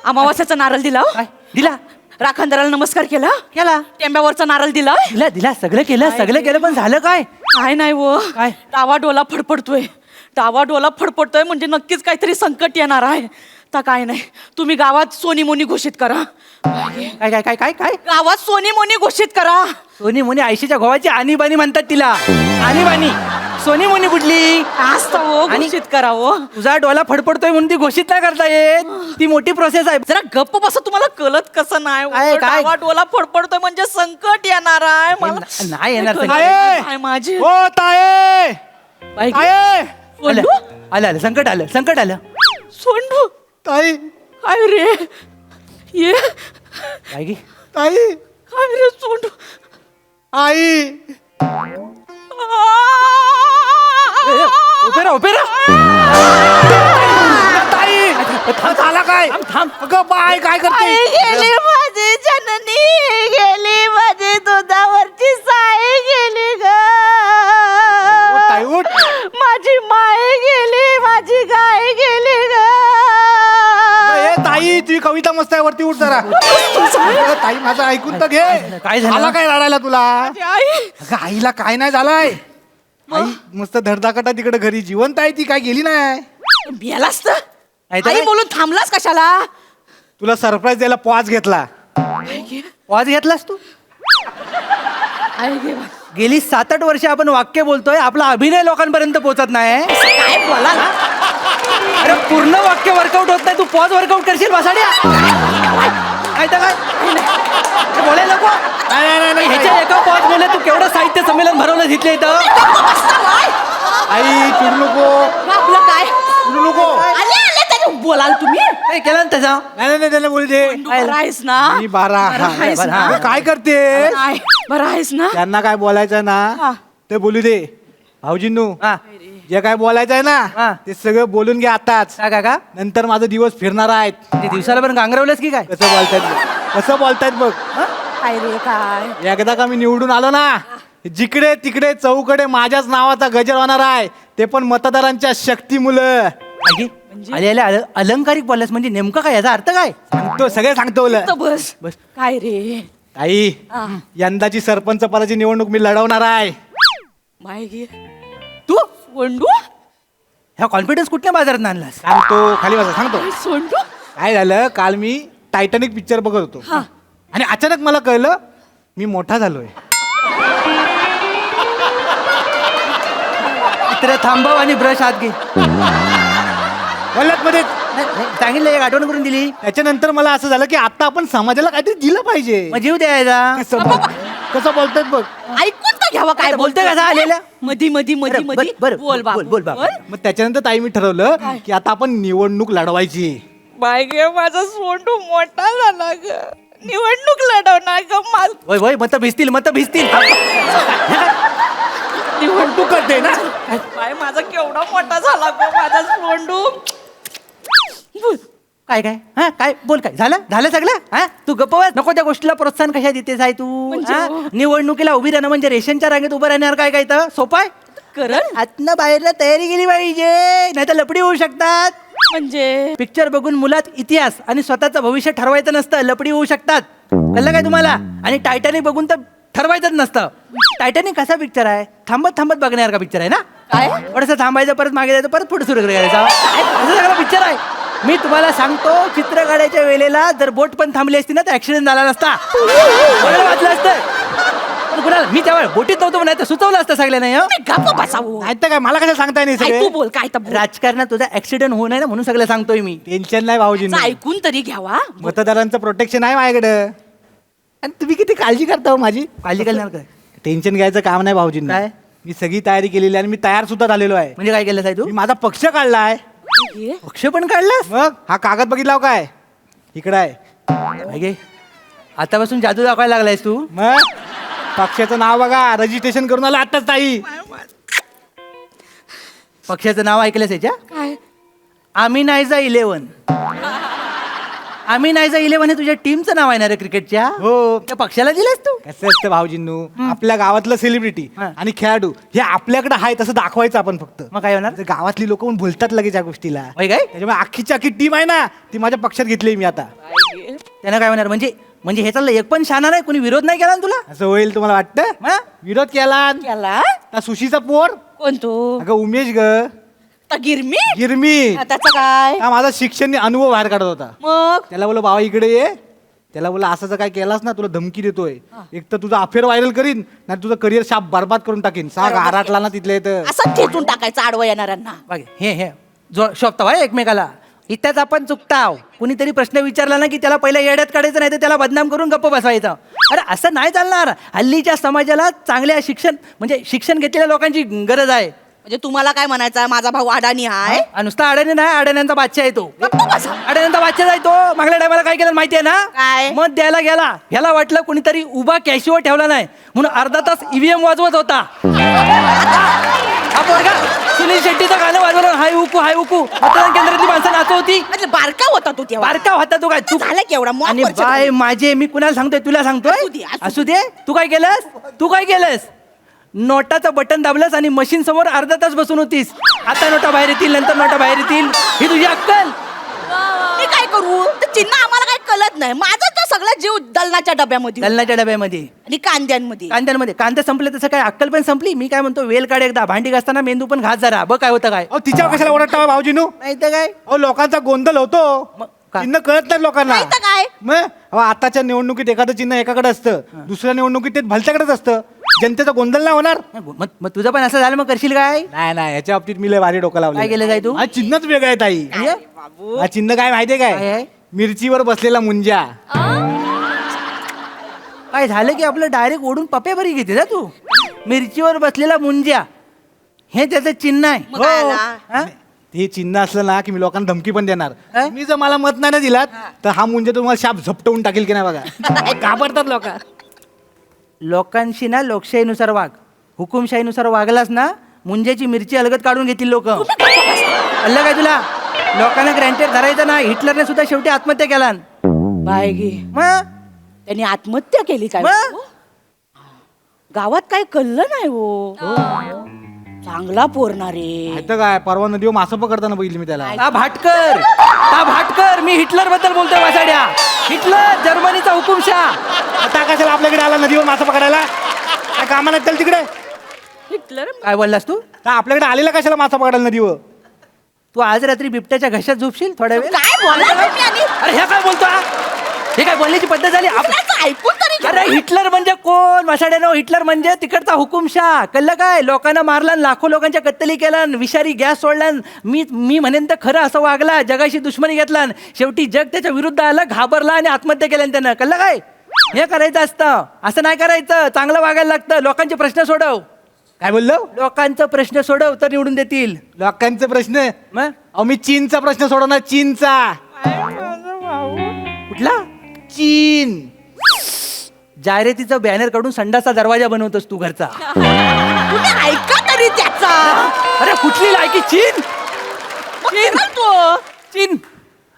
अमावास्याचा नारळ दिला हो? काय दिला राखणदाराला नमस्कार केला केला टेंब्यावरचा नारळ दिला दिला दिला सगळं केलं पण झालं काय काय नाही वो काय? डावा डोला फडफडतोय म्हणजे नक्कीच काहीतरी संकट येणार आहे तर काय नाही तुम्ही गावात सोनी मोनी घोषित करा काय काय काय काय काय गावात सोनी मोनी घोषित करा सोनी मोनी आयशीच्या गोवाची आणीबाणी म्हणतात तिला आणीबाणी सोनी मोनी कुठली असतं हो आणि- घोषित करा हो तुझा डोला फडफडतोय म्हणून ती घोषित नाही करता येत ती मोठी प्रोसेस आहे जरा गप्प बसा तुम्हाला कळत कसं नाही काय- हो? काय? डावा डोला फडफडतोय म्हणजे संकट येणार आहे मला नाही येणार संकट. काय माझी ओ ताये बाई ग. ताये आलं सोंडू आलं संकट आलं सोंडू ताई काय रे ये काय की ताई काय रे सोंडू आई ओपेरा ताई झाला काय थांब अगं बाय काय करते आई गेली माझी जननी गेली माझी दुधावरची साई गेली ग ताई उठ माझी माय गेली माझी गाय गेली ग ए ताई तुझी कविता मस्त आहे वरती उठ जरा अगं, ताई माझं ऐकून तर घे काय झालं? आला काय रडायला तुला आई अगं आईला काय नाही झालंय आई मस्त धडधाकटा तिकडे घरी जिवंत आहे ती काय गेली नाही मेलास तर नाही तर आई काय? बोलून थांबलास कशाला तुला सरप्राईज द्यायला पॉज घेतला वाज घेतलास तू आई गे बा. गेली 7-8 वर्ष आपण वाक्य बोलतोय आपला अभिनय लोकांपर्यंत पोहोचत नाही काय बोला ना अरे पूर्ण वाक्य वर्कआउट होत नाही तू पॉज वर्कआउट करशील बसाड्या काय तर काय अरे बोलायला नको ह्याच्या एका पॉज बोलले तू केवढं साहित्य संमेलन भरवलं तिथल्या इथं आई चिडू नको आपलं काय चिडू नको आले आले तरी बोलाल तुम्ही काय केलं ना त्याचा नाही त्याला बोलू दे बरं आहेस ना मी 12 बरं आहेस ना? अगं, काय करते काय? बरं आहेस ना त्यांना काय बोलायचं हा. ना ते बोलू दे भाऊजींनू हा जे काय बोलायचं आहे हा. ना ते सगळं बोलून घे आताच काय का नंतर माझा दिवस फिरणार आहेत ते दिवसाला पण गांगरवलंस की काय कसं बोलतायत कसं बोलतायत बघ काय रे काय एकदा का मी निवडून आलो ना जिकडे तिकडे चौकडे माझ्याच नावाचा गजर होणार आहे ते पण मतदारांच्या शक्तीमुळं आले अलंकारिक बोललास म्हणजे नेमकं काय याचा अर्थ काय सांगतो सगळे सांगतो बोलं. तर बस काय रे आई हा. यंदाची सरपंच पदाची निवडणूक मी लढवणार आहे माय गे तू सोंडू ह्या कॉन्फिडन्स कुठल्या बाजारात आणलास सांगतो खाली बसा सांगतो सोंडू काय झालं काल मी टायटॅनिक पिक्चर बघत होतो हा. आणि अचानक मला कळलं मी मोठा झालोय इतर थांबव आणि ब्रश हात घे मध्ये सांगितलं एक आठवण करून दिली त्याच्यानंतर मला असं झालं की आता आपण समाजाला काहीतरी दिलं पाहिजे मग जीव द्यायचा कसं बोलतात बघ ऐकून तर घ्यावा काय आता बोलतोय कसा आलेला? मधी मधी मधी बरं, मधी बरं, बोल बाबा बोल बाबा. मग त्याच्यानंतर ताई मी ठरवलं की आता आपण निवडणूक लढवायची बाय गे माझा सोंडू मोठा झाला ग निवडणूक लढवणार ग माल वय वय मत भिजतील निवडणूक करते ना बाय माझा केवढा मोठा झाला ग माझा सोंडू काय काय हा काय बोल काय झालं सगळं हा तू गप्पवास नको त्या गोष्टीला प्रोत्साहन कशा देतेस आहे तू म्हणजे हा? हो. निवडणुकीला उभी राहणं म्हणजे रेशनच्या रांगेत उभं राहण्यावर काय काय तर सोपं आहे करल आतनं बाहेरला तयारी केली पाहिजे नाही तर लपडी होऊ शकतात म्हणजे पिक्चर बघून मुलात इतिहास आणि स्वतःचं भविष्य ठरवायचं नसतं लपडी होऊ शकतात कळलं काय तुम्हाला आणि टायटॅनिक बघून तर ठरवायचंच नसतं टायटॅनिक कसा पिक्चर आहे थांबत थांबत बघण्यासारखा पिक्चर आहे ना काय थोडंसं थांबायचं परत मागे जायचं परत पुढे सुरू करायचा असं सगळं पिक्चर आहे मी तुम्हाला सांगतो चित्र काढायच्या वेळेला जर बोट पण थांबली असती ना तर ऍक्सिडेंट झाला नसता सगळं वाचलं असतं पण कुणाला मी त्यावेळेस बोटीत नव्हतो पण नाही तर सुचवलं असतं सगळ्यांना हं? मी गप्प बसावं नाही तर काय मला कसं सांगताय नाही काय सगळे तू बोल काय तर बोल. राजकारणात तुझा ऍक्सिडेंट होऊ नये ना म्हणून सगळं सांगतोय मी टेन्शन नाही भाऊजी ऐकून तरी घ्यावा मतदारांचं प्रोटेक्शन आहे माझ्याकडं आणि तुम्ही किती काळजी करता हो माझी काळजी करणार काय टेन्शन घ्यायचं काम नाही भाऊजी काय? मी सगळी तयारी केलेली आहे आणि मी तयार सुद्धा झालेलो आहे म्हणजे काय केलं साहेब तू मी माझा पक्ष काढलाय हे? पक्ष पण काढलास मग हा कागद बघितला हो काय इकडं आहे काय गे? आतापासून जादू दाखवायला लागलायस तू मग पक्षाचं नाव बघा रजिस्ट्रेशन करून आलं आताच ताई पक्षाचं नाव ऐकलंस याच्या काय आम्ही नाहीचा 11 आम्ही नाही जा 11 हे तुझ्या टीमचं नाव आहे ना रे क्रिकेटच्या हो. त्या पक्षाला दिलंस तू कसं असतं भाऊजींनू आपल्या गावातलं सेलिब्रिटी हा. आणि खेळाडू हे आपल्याकडे आहे तसं दाखवायचं आपण फक्त. मग काय होणार? तर गावातली लोक पण बोलतात लगेच या गोष्टीला. होय काय? त्याच्यामुळे अख्खीची अख्खी टीम आहे ना ती माझ्या पक्षात घेतली मी आता. त्यानं काय होणार म्हणजे म्हणजे हे चाललं एक पण शाना नाही कोणी विरोध नाही केला ना तुला असं होईल तुम्हाला वाटतं? हा? विरोध केला याला त्या सुशीचा पोर कोण तो अगं उमेश ग ता गिरमी गिरमी त्याचं काय हा माझा शिक्षण अनुभव बाहेर काढत होता. मग त्याला बोला बाबा इकडे ये. त्याला बोला असं जर काय केलास ना तुला धमकी देतोय एक तर तुझा अफेअर व्हायरल करीन नाही तुझं करिअर शाप बर्बाद करून टाकीन. साग आराटला ना तिथल्या इथं. असं ठेचून टाकायचं आडवं येणाऱ्यांना. बघ हे जो शोभता भाई एकमेकाला इथंच आपण चुकताव. कुणीतरी प्रश्न विचारला ना की त्याला पहिल्या येड्यात काढायचं नाही तर त्याला बदनाम करून गप्प बसवायचं. अरे असं नाही चालणार. हल्लीच्या समाजाला चांगल्या शिक्षण म्हणजे शिक्षण घेतलेल्या लोकांची गरज आहे. म्हणजे तुम्हाला काय म्हणायचं माझा भाऊ अडाणी आहे आणि नुसता अडाणी नाही अडाण्यांचा बादशाह आहे तो. गप्प बसा. अडाण्यांचा बादशाह आहे तो. मागल्या टायमाला काय केलं माहितीये ना काय? मत द्यायला गेला ह्याला वाटलं कुणीतरी उभा कॅशिओ ठेवला नाही म्हणून अर्धा तास ईव्हीएम वाजवत होता. हा पोरगा सुनील शेट्टीचं गाणं वाजवलं हाय उकू मतदान केंद्रातली माणसं नाचव होती. म्हणजे बारका होता तू तेव्हा. बारका होता तो काय तू झालं की एवढा मॉक आणि वरचं बाय झालं. माझे मी कुणाला सांगतोय तुला असू दे, सांगतोय असू असू दे. तू काय केलंस नोटाचं बटन दाबलंस आणि मशीन समोर अर्धा तास बसून होतीस. आता नोटा बाहेर येतील नंतर नोटा बाहेर येतील ही तुझी अक्कल. मी काय करू ते चिन्ह आम्हाला काय कळत नाही. माझा तर सगळा जीव दलनाच्या डब्यामध्ये दलनाच्या डब्यामध्ये आणि कांद्यांमध्ये. कांदे संपले तसं काय अक्कल पण संपली. मी काय म्हणतो वेल काढ एकदा भांडी घासताना मेंदू पण घास जरा बघ काय होतं काय. अहो तिच्यावर कशाला ओरडता भाऊजीनू? नाही तर काय अहो लोकांचा गोंधळ होतो मग का? चिन्ह कळत नाही लोकांना. नाही तर काय? मग अहो, आताच्या निवडणुकीत एखादं चिन्ह एकाकडे असतं दुसऱ्या निवडणुकीत ते भलत्याकडेच असतं. जनतेचा गोंधळ नाही होणार. मग तुझं पण असं झालं मग करशील काय. नाही ह्याच्या बाबतीत मी लय भारी डोकं लावलं. काय केलं काय तू? हा चिन्हच वेगळं आहे ताई. हा चिन्ह काय माहितीये काय काय आहे? मिरचीवर बसलेला मुंजा. काय झालं की आपलं डायरेक्ट ओढून पप्या बरी घेते ना तू. मिरचीवर बसलेला मुंज्या हे त्याचं चिन्ह आहे. मग काय आला? हा? हे चिन्ह असलं ना की मी लोकांना धमकी पण देणार. काय? मी जर मला मत नाही ना दिलात तर हा मुंजा तुम्हाला शाप झपटवून टाकेल की नाही बघा. घाबरतात लोक. लोकांशी ना लोकशाहीनुसार वाग. हुकुमशाहीनुसार वागलास ना मुंज्याची मिरची अलगत काढून घेतील लोक. कळलं काय तुला. लोकांना ग्रँटेड धरायचं ना. हिटलरने सुद्धा शेवटी आत्महत्या केला. बाय गे मग त्यांनी आत्महत्या केली काय मग? हो? गावात काय कळलं नाही हो. चांगला पोरणारे. माहिती काय परवा नदीवर मासं पकडताना बघितली मी त्याला. ता भाटकर मी हिटलर बद्दल बोलतोय वासाड्या. हिटलर जर्मनीचा हुकुमशाह. आता कशाला आपल्याकडे आला नदीवर मासं पकडायला. काय कामाला चल तिकडे. हिटलर काय बोललास तू. का आपल्याकडे आलेला कशाला मासा पकडायला नदीवर. तू आज रात्री बिबट्याच्या घशात झोपशील थोड्या वेळ. काय बोला तुम्ही आणि अरे हे काय बोलतो हा? हे काय बोलण्याची पद्धत झाली. आपल्याचं ऐकून तरी घ्या. अरे हिटलर म्हणजे कोण मसाड्यानो. हिटलर म्हणजे तिकडचा हुकुमशाह. कळलं काय. लोकांना मारला लाखो लोकांच्या कत्तली केला विषारी गॅस सोडला. मी म्हणेन तर खरं असं वागला जगाशी दुश्मनी घेतला शेवटी जग त्याच्या विरुद्ध आलं घाबरला आणि आत्महत्या केल्या त्यानं. कळलं काय. हे करायचं असतं असं नाही करायचं. चांगलं वागायला लागतं. लोकांचे प्रश्न सोडव. काय बोललो. लोकांचा प्रश्न सोडव तर निवडून देतील. लोकांचे प्रश्न. मग अहो मी चीनचा प्रश्न सोडवणार. चीनचा. कुठला. चीन. जाहिरातीचं बॅनर काढून संडाचा दरवाजा बनवतोस तू घरचा. तुम्ही ऐका तरी त्याचा. अरे कुठली लायकी. चीन तो चीन.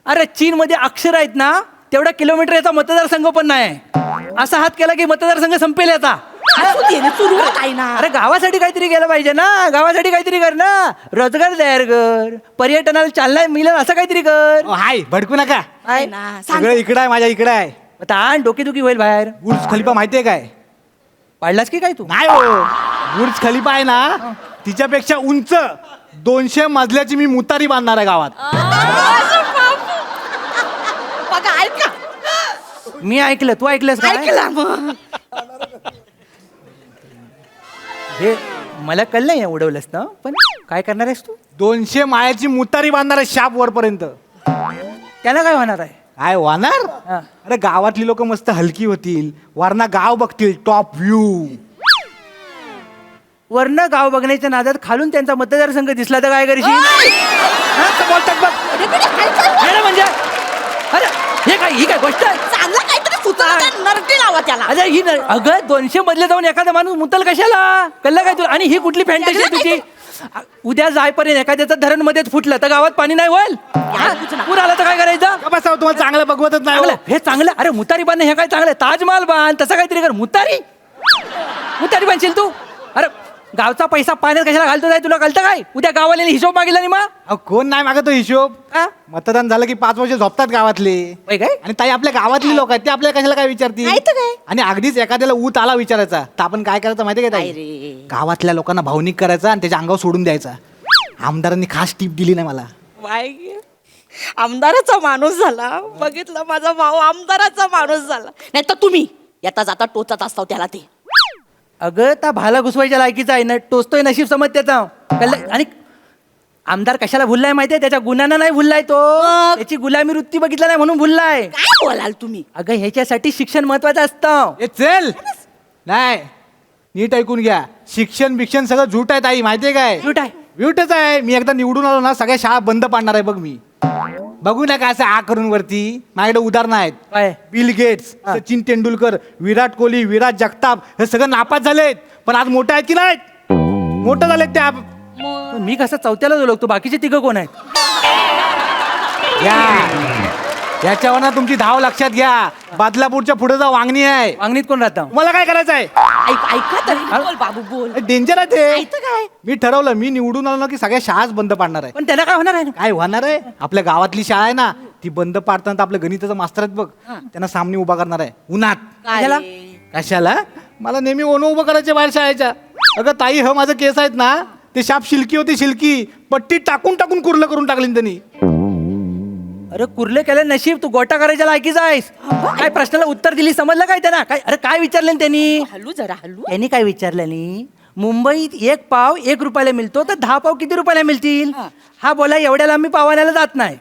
अरे चीन मध्ये अक्षर आहेत ना तेवढा किलोमीटर याचा मतदारसंघ पण नाही. असा हात केला की मतदारसंघ संपेल याचा. असू दे ना, सुरुवात आहे ना. अरे गावासाठी काहीतरी केलं पाहिजे ना. गावासाठी काहीतरी कर ना. रोजगार तयार कर. पर्यटनाला चालना मिळेल असं काहीतरी कर. हाय भडकू नका. आहे ना. सांग. सगळं इकडं आहे माझ्या इकडं आहे. ताण डोकेदुखी होईल बाहेर. बुर्ज खलिफा माहितीये काय. पाडलास की काय तू. नाही हो बुर्ज खलिफा आहे ना तिच्यापेक्षा उंच 200 मजल्याची मी मुतारी बांधणार आहे गावात. बघा ऐका. मी ऐकलं तू ऐकलंस का. ऐकला मग. हे मला कळलं नाही उडवलंस ना पण काय करणार आहेस तू. 200 माळ्याची मुतारी बांधणार आहे शाप वरपर्यंत. त्याला काय होणार आहे. काय होणार. हा. अरे गावातली लोक मस्त हलकी होतील. वरना गाव बघतील टॉप व्ह्यू. वरनं गाव बघण्याच्या नादात खालून त्यांचा मतदारसंघ दिसला तर काय करशील. हा, तर बोलतात बघ. हे ना म्हणजे अरे हे काय ही काय गोष्ट आहे. चांगला काहीतरी सुचलं नरटी लावा त्याला. अरे अगं 200 मधले जाऊन एखादा माणूस मुतल कशाला. कळलं काय तुला. आणि ही कुठली फॅन्टसी आहे तुझी. उद्या जायपर्यंत एखाद्याचं धरण मध्येच फुटलं तर गावात पाणी नाही होईल हा? पूर आला तर काय करायचं का बसावं, तुम्हाला चांगलं बघवतच नाही हो. चांगलं हे चांगलं. अरे मुतारी बांध हे काय चांगलं ताजमहाल बांध तसं काहीतरी कर. मुतारी बांधशील तू. अरे गावचा पैसा पाण्यात कशाला घालतो आहे तुला कळतं काय. उद्या गावाला हिशोब मागितला नाही मग अहो, कोण नाही मागतो हिशोब. हा? मतदान झालं की 5 वर्ष झोपतात गावातले. होय काय? आणि ताई आपल्या गावातली लोक आहेत ते आपल्याला कशाला काय विचारतील. नाही तर काय. आणि अगदीच एखाद्याला ऊत आला विचारायचा तर आपण काय करायचं माहिती काय ताई, गावातल्या लोकांना भावनिक करायचा आणि त्याच्या अंगावर सोडून द्यायचा. आमदारांनी खास टीप दिली नाही मला. बाय आमदाराचा माणूस झाला. बघितलं माझा भाऊ आमदाराचा माणूस झाला. नाही तर तुम्ही येता जाता टोचत असता त्याला ते. अगं त्या भाला घुसवायच्या लायकीचा आहे ना टोचतोय नशीब समज त्याचा कळलं? आणि आमदार कशाला भुललाय माहितीये त्याच्या गुन्ह्यानं नाही भुललाय तो त्याची गुलामी वृत्ती बघितला नाही म्हणून भुललाय. काय बोलाल तुम्ही. अगं ह्याच्यासाठी शिक्षण महत्वाचं असतं. ए चल नाही नीट ऐकून घ्या. शिक्षण बिक्षण सगळं झूट आहे ताई माहितीये काय. झूट आहे. व्यूटच आहे. मी एकदा निवडून आलो ना सगळ्या शाळा बंद पाडणार आहे बघ मी. बघू नका असं आ करून वरती. माझ्याकडे उदाहरणं आहेत. काय? बिल गेट्स, सचिन तेंडुलकर, विराट कोहली, विराट जगताप हे सगळं नापास झालेत पण आज मोठे आहेत की नाहीत. मोठं झालेत त्या. पण मी कसं चौथ्याला ओळखतो बाकीचे तिघं कोण आहेत. याच्यावर ना तुमची धाव लक्षात घ्या. बदलापूरच्या पुढे जा वांगणी आहे. वांगणीत कोण राहतं. तुम्हाला काय करायचं आहे. ऐका तरी बोल बाबू बोल. डेंजर आहे ते. ऐकतं काय. मी ठरवलं मी निवडून आलो ना की सगळ्या शाळाच बंद पाडणार आहे. पण त्यांना काय होणार आहे ना? काय होणार आहे. आपल्या गावातली शाळा आहे ना ती बंद पाडताना आपलं गणिताचं मास्तर आहेत बघ त्यांना सामने उभा करणार आहे उन्हात. कशाला? कशाला मला नेहमी ओनं उभं करायचे बाहेर शाळेच्या. अगं ताई ह माझं केस आहेत ना ते शाप शिल्की होती शिल्की पट्टी टाकून टाकून कुर्लं करून टाकली त्यांनी. अरे कुर्ले केलं नशीब तू गोटा करायच्या लायकीचा आहेस. काय प्रश्नाला उत्तर दिली समजलं काय त्यांना काय. अरे काय विचारलं ना त्यांनी. हल्लू जरा हल्लू. त्यांनी काय विचारलं नाही. मुंबईत 1 पाव 1 रुपयाला मिळतो तर 10 पाव किती रुपयाला मिळतील. हा बोला एवढ्याला आम्ही पावाण्याला जात नाही.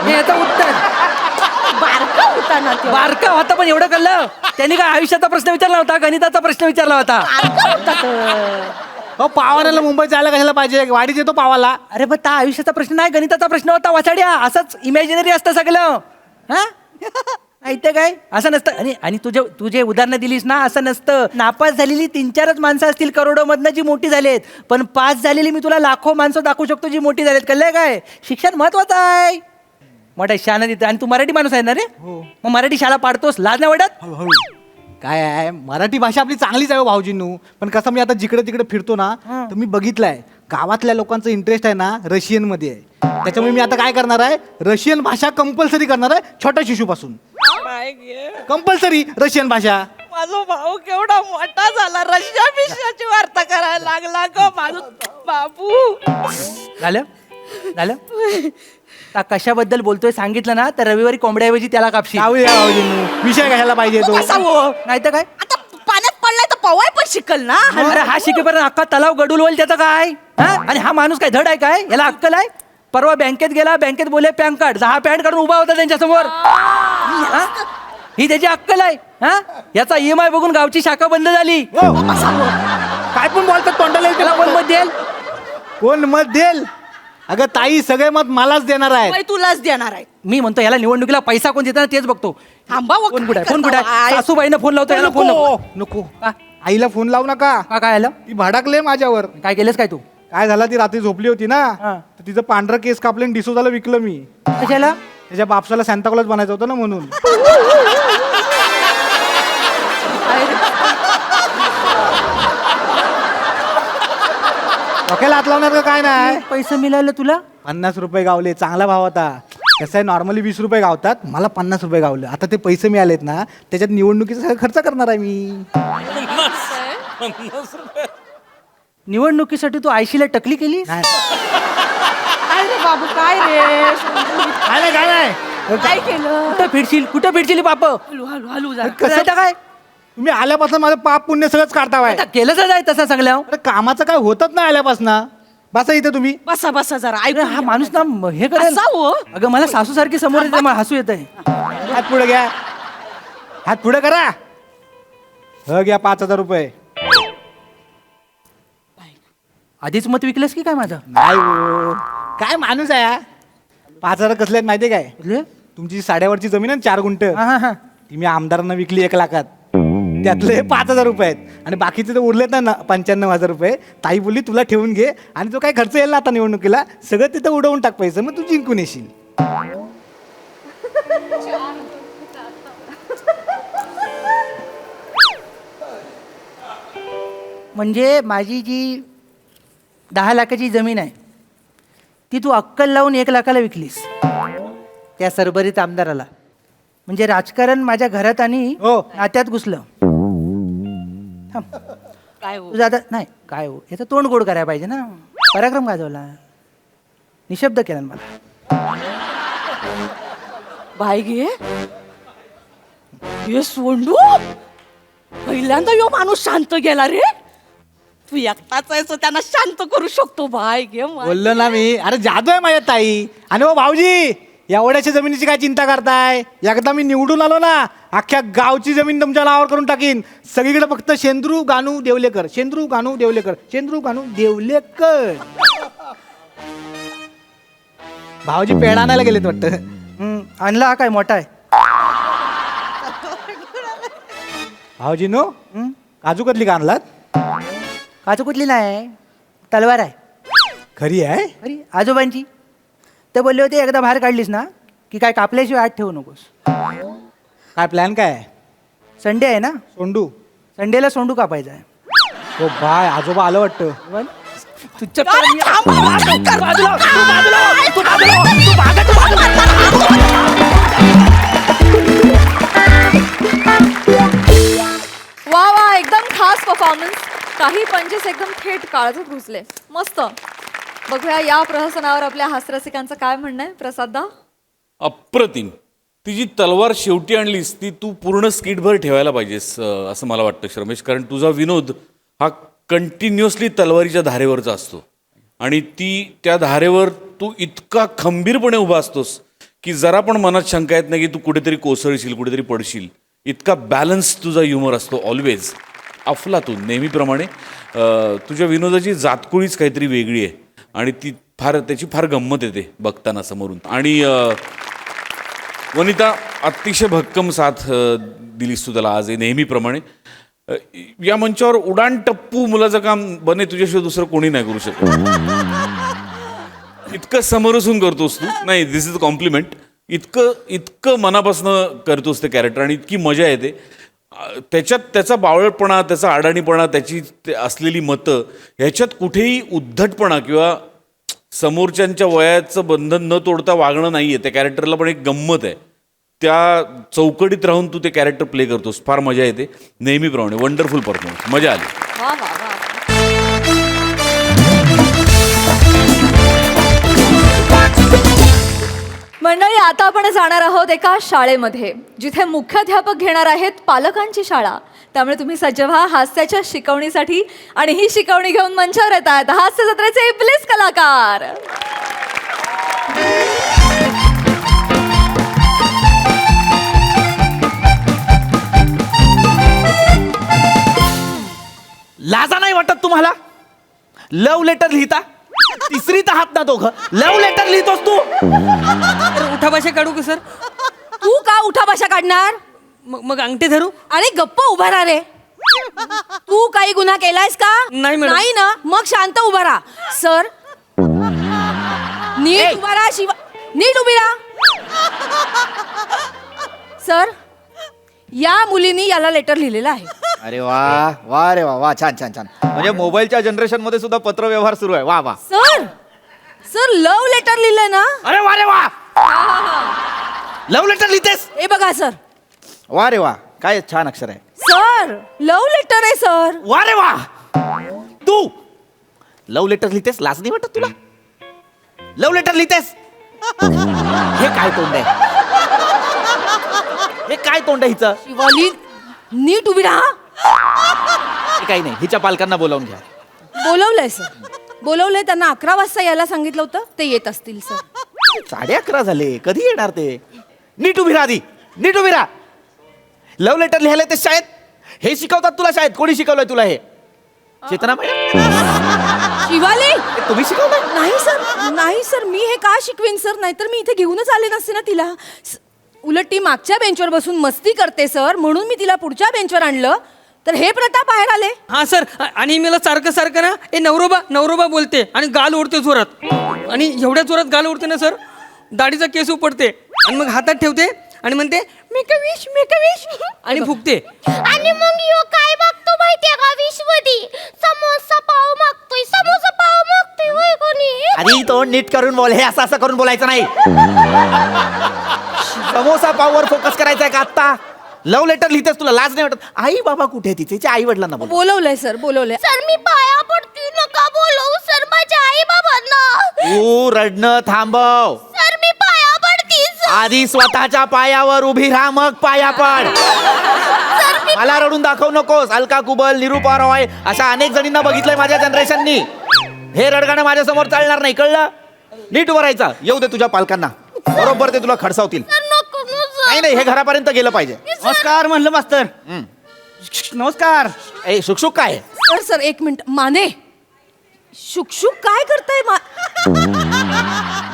हे याचं उत्तर. बारका होता ना तो. बारका होता पण एवढं कळलं. त्यांनी काय आयुष्याचा प्रश्न विचारला होता गणिताचा प्रश्न विचारला होता. बारका होता तो. हो पावाण्याला मुंबईत जायला कशाला पाहिजे वाढीत येतो पावाला. अरे पण त्या आयुष्याचा प्रश्न नाही गणिताचा प्रश्न होता वाचाड्या. असंच इमॅजिनरी असतं सगळं. हा ऐकतं काय असं नसतं. आणि तू जे उदाहरणं दिलीस ना असं नसतं. नापास झालेली 3-4च माणसं असतील करोडो मधनं जी मोठी झालीत पण पास झालेली मी तुला लाखो माणसं दाखवू शकतो जी मोठी झालीत. कळलंय काय. शिक्षण महत्वाचं आहे. मोठ्या शाळा देतं. आणि तू मराठी माणूस आहे ना रे मग मराठी शाळा पाडतोस लाज नाही वाटत. काय आहे मराठी भाषा आपली चांगलीच आहे हो भाऊजींनू. पण कसं मी आता जिकडे तिकडे फिरतो ना तर मी बघितलंय गावातल्या लोकांचं इंटरेस्ट आहे ना रशियन मध्ये आहे. त्याच्यामुळे मी आता काय करणार आहे रशियन भाषा कंपल्सरी करणार आहे छोट्या शिशूपासून. कंपल्सरी रशियन भाषा. माझा भाऊ केवढा मोठा झाला रशिया बिशियाची वार्ता करायला लागला ग माझा बाबू. झालं आता कशाबद्दल बोलतोय सांगितलं ना तर रविवारी कोंबड्याऐवजी त्याला कापशी. जाऊया भाऊजींनू विषय कशाला पाहिजे तो. कसा हो? नाही तर काय. आता पाण्यात पडलाय तर पवाय पण शिकल ना. अरे हा शिकेपर्यंत अख्खा तलाव गडूल होईल त्याचं काय. हा आणि हा माणूस काय धड आहे काय याला अक्कल आहे. परवा बँकेत गेला बँकेत बोले पॅन कार्ड 6 पॅन काढून उभा होता त्यांच्यासमोर. ही त्याची अक्कल आहे. हा याचा EMI बघून गावची शाखा बंद झाली. काय पण बोलतात तोंडाला येईल त्याला त्याला कोण मत देईल. कोण मत देईल. अगं ताई सगळे मत मलाच देणार आहे. बाई, तुलाच देणार आहे. मी म्हणतो याला निवडणुकीला पैसा कोण देताना तेच बघतो. थांबा व कोण कुठे काय कोण कुठे करता? सासूबाईनं फोन लावतो याला फोन नको. नको आईला फोन लावू नका. का काय आलं ती भडकले माझ्यावर. काय केलंस काय तू. काय झालं ती रात्री झोपली होती ना हा. तर तिचं पांढरं केस कापले डिसोजाला विकलं मी. कशाला. त्याच्या बापसाला सॅन्ताक्लॉज बनायचं होतं ना म्हणून. डोक्याला हात लावणार का काय नाही. पैसे मिळाले तुला. 50 रुपये गावले चांगला भाव होता. कसं आहे नॉर्मली 20 रुपये गावतात मला 50 रुपये गावले. आता ते पैसे मिळालेत ना त्याच्यात निवडणुकीचा सगळा खर्च करणार आहे मी. निवडणुकीसाठी तू आयशीला टकली केली. नाही काय रे बाबू काय रे. काय नाही काय केलं. कुठं फिरशील बाप. हलू हलू हलू जरा. कसं काय तुम्ही आल्यापासून माझं पाप पुण्य सगळंच काढतावाय. आता केलंच आहे तसं सगळं. अरे कामाचं काय होतच नाही आल्यापासून. बसा इथे तुम्ही. बसा बसा जरा अरे ऐकून हा घ्या. माणूस ना हे करेल. असा हो. अगं मला सासू सारखी समोर येते मला हसू येत आहे. हात पुढे घ्या. हात पुढे करा. घ्या 5000 रुपये. आधीच मत विकलंस की काय माझं. नाही हो. काय माणूस आहे हा? 5000 कसले आहेत माहितीये काय. म्हणजे? तुमची साड्यावरची जमीन आहे ना 4 गुंठ हा. ती मी आमदारांना विकली 1 लाखात. त्यातले 5,000 रुपये आहेत आणि बाकीचे तर उरलेत ना 95,000 रुपये. ताई बोलली तुला ठेवून घे आणि जो काय खर्च येईल ना आता निवडणुकीला सगळं तिथं उडवून टाक पैसे, मग तू जिंकून येशील. म्हणजे माझी जी 10 लाखाची जमीन आहे ती तू अक्कल लावून 1 लाखाला विकलीस त्या सरभरीत आमदाराला. म्हणजे राजकारण माझ्या घरात आणि हो. नात्यात घुसलं. थांब. काय हो तुझं आता नाही काय हो याचं तोंड गोड करायला पाहिजे ना. पराक्रम गाजवला, निशब्द केला ना मला. बाय घे हे सोंडू पहिल्यांदा यो माणूस शांत गेला रे. तू एकटाच आहेस त्यांना शांत करू शकतो. बाय घे बोललो ना मी, अरे जादू आहे माझ्या ताई. आणि हो भाऊजी एवढ्याच्या जमिनीची काय चिंता करताय, एकदा मी निवडून आलो ना अख्ख्या गावची जमीन तुमच्या नावावर करून टाकीन. सगळीकडे फक्त शेंद्रू गानू देवलेकर, शेंद्रू गानू देवलेकर, शेंद्रू गानू देवलेकर. भाऊजी पेढा आणायला गेलेत वाटतं. आणला हा काय मोठा आहे. भाऊजी नो काजू कतली का आणलात? काजू कुठली नाही, तलवार आहे. खरी आहे? अरे आजोबांची. ते बोलले होते एकदा बाहेर काढलीस ना की काय कापल्याशिवाय आत ठेवू नकोस. काय प्लॅन काय आहे? संडे आहे ना, सोंडू. संडेला सोंडू कापायचा आहे. हो बाय आजोबा आलं वाटतं. तुझच्या वा वा, एकदम खास परफॉर्मन्स. काही पंचेस एकदम थेट काळजात घुसले. मस्त. बघूया या प्रहसनावर आपल्या हास्यरसिकांचं काय म्हणणं आहे. प्रसादा. अप्रतिम. ती जी तलवार शेवटी आणलीस ती तू पूर्ण स्किटभर ठेवायला पाहिजेस असं मला वाटतं श्रमेश. कारण तुझा विनोद हा कंटिन्युअसली तलवारीच्या धारेवरचा असतो आणि ती त्या धारेवर तू इतका खंबीरपणे उभा असतोस की जरा पण मनात शंका येत नाही की तू कुठेतरी कोसळशील, कुठेतरी पडशील. इतका बॅलन्स तुझा ह्युमर असतो ऑलवेज. अफलातून नेहमीप्रमाणे. तुझ्या विनोदाची जातकुळीच काहीतरी वेगळी आहे आणि ती त्याची फार गंमत येते बघताना समोरून. आणि वनिता अतिशय भक्कम साथ दिलीस तू त्याला आज नेहमीप्रमाणे. या मंचावर उडाण टप्पू मुलाचं काम बने तुझ्याशिवाय दुसरं कोणी नाही करू शकत. इतकं समरसून करतोस तू. नाही, दिस इज कॉम्प्लिमेंट. इतकं मनापासून करतोस ते कॅरेक्टर आणि इतकी मजा येते त्याच्यात. त्याचा बावळटपणा, त्याचा अडाणीपणा, त्याची असलेली मतं ह्याच्यात कुठेही उद्धटपणा किंवा समोरच्यांच्या वयाचं बंधन न तोडता वागणं नाही आहे. त्या कॅरेक्टरला पण एक गंमत आहे. त्या चौकटीत राहून तू ते कॅरेक्टर प्ले करतोस. फार मजा येते नेहमीप्रमाणे. Wonderful performance. मजा आली. वा वा वा. मंडळी, आता आपण जाणार आहोत एका शाळेमध्ये जिथे मुख्याध्यापक घेणार आहेत पालकांची शाळा. त्यामुळे तुम्ही सज्ज व्हा हास्याच्या शिकवणीसाठी. आणि ही शिकवणी घेऊन मंचावर येत आहेत हास्य जत्रेचे प्लीज कलाकार. लाजा नाही वाटत तुम्हाला? लव्ह लेटर लिहिता? तिसरीत आहात ना दोघं. लव्ह लेटर लिहितोस तू? उठा भाषा काढू का सर? तू का उठा भाषा काढणार? मग अंगठे धरू? आणि गप्प उभा राहा रे. तू काही गुन्हा केलायस का? नाही मॅडम. नाही ना, मग शांत उभा राहा. सर नीट उभा राहा. शिवा नीट उभी राहा. सर या मुलीनी याला लेटर लिहिलेलं आहे. अरे वा वा रे वा वा, छान छान छान. म्हणजे मोबाईलच्या जनरेशन मध्ये सुद्धा पत्रव्यवहार सुरू आहे. वा वा. सर लव्ह लेटर लिहिलंय ना? अरे वा रे वा. लव्ह लेटर लिहितेस? हे बघा सर. वा रे वा, काय छान अक्षर आहे. सर लव्ह लेटर आहे सर. वा रे वा. तू लव्ह लेटर लिहितेस? लाज नाही वाटत तुला? लव्ह लेटर लिहितेस? हे काय तोंड आहे? हे काय तोंड आहे हिचं? शिवाली नीट उभी राहा. हे काही नाही, हिच्या पालकांना बोलावून घ्या. बोलवलंय सर, बोलवलंय. त्यांना 11 वाजता यायला सांगितलं होतं. ते येत असतील सर. 11:30 झाले, कधी येणार ते? नीट उभी राहा आधी, नीट उभी राहा. लव्ह लेटर लिहायला ते शाळेत हे शिकवतात तुला? शाळेत कोणी शिकवलंय तुला हे? चेतना मॅडम? शिवाली तुम्ही शिकवलंय? नाही सर, नाही सर, मी हे का शिकवेन सर? नाहीतर मी इथे घेऊनच आले नसते ना तिला. उलट ती मागच्या बेंचवर बसून मस्ती करते सर, म्हणून मी तिला पुढच्या बेंचवर आणलं. तर हे प्रताप बाहेर आले. हा सर आणि मला सारखं सारखं ना ए नवरोबा नवरोबा बोलते आणि गाल ओढते जोरात आणि एवढ्या जोरात गाल ओढते ना सर दाढीचा केस उपडते आणि मग हातात ठेवते आणि म्हणते मेक अ विश आणि फुकते. आणि मग यो काय मागतो माहितीये का विश मध्ये समोसा पाव मागतोय होय कोणी. आणि तो नीट करून बोल, हे असं असं करून बोलायचं नाही. समोसा पाववर फोकस करायचा आहे का आत्ता? लव्ह लेटर लिहितेस, तुला लाज नाही वाटत? आई बाबा कुठे आहे तिचे? आई वडिलांना बोल. बोलवलंय सर बोलवलंय. सर मी पाया पडते नका बोलवू सर माझ्या आई बाबांना. तू रडणं थांबव. सर मी पाया पडते सर. आधी स्वतःच्या पायावर उभी राहा, मग पाया पड. मला रडून दाखवू नकोस. अलका कुबल, निरूपा रॉय अशा अनेक जणींना बघितलंय माझ्या जनरेशननी. हे रडगाणं माझ्या समोर चालणार नाही, कळलं? नीट उभं राहायचं. येऊ दे तुझ्या पालकांना, बरोबर ते तुला खडसावतील. नाही नाही, हे घरापर्यंत गेलं पाहिजे. नमस्कार म्हणलं मास्तर. नमस्कार. ए शुकशुक काय? सर एक मिनिट. माने शुकशुक काय करताय?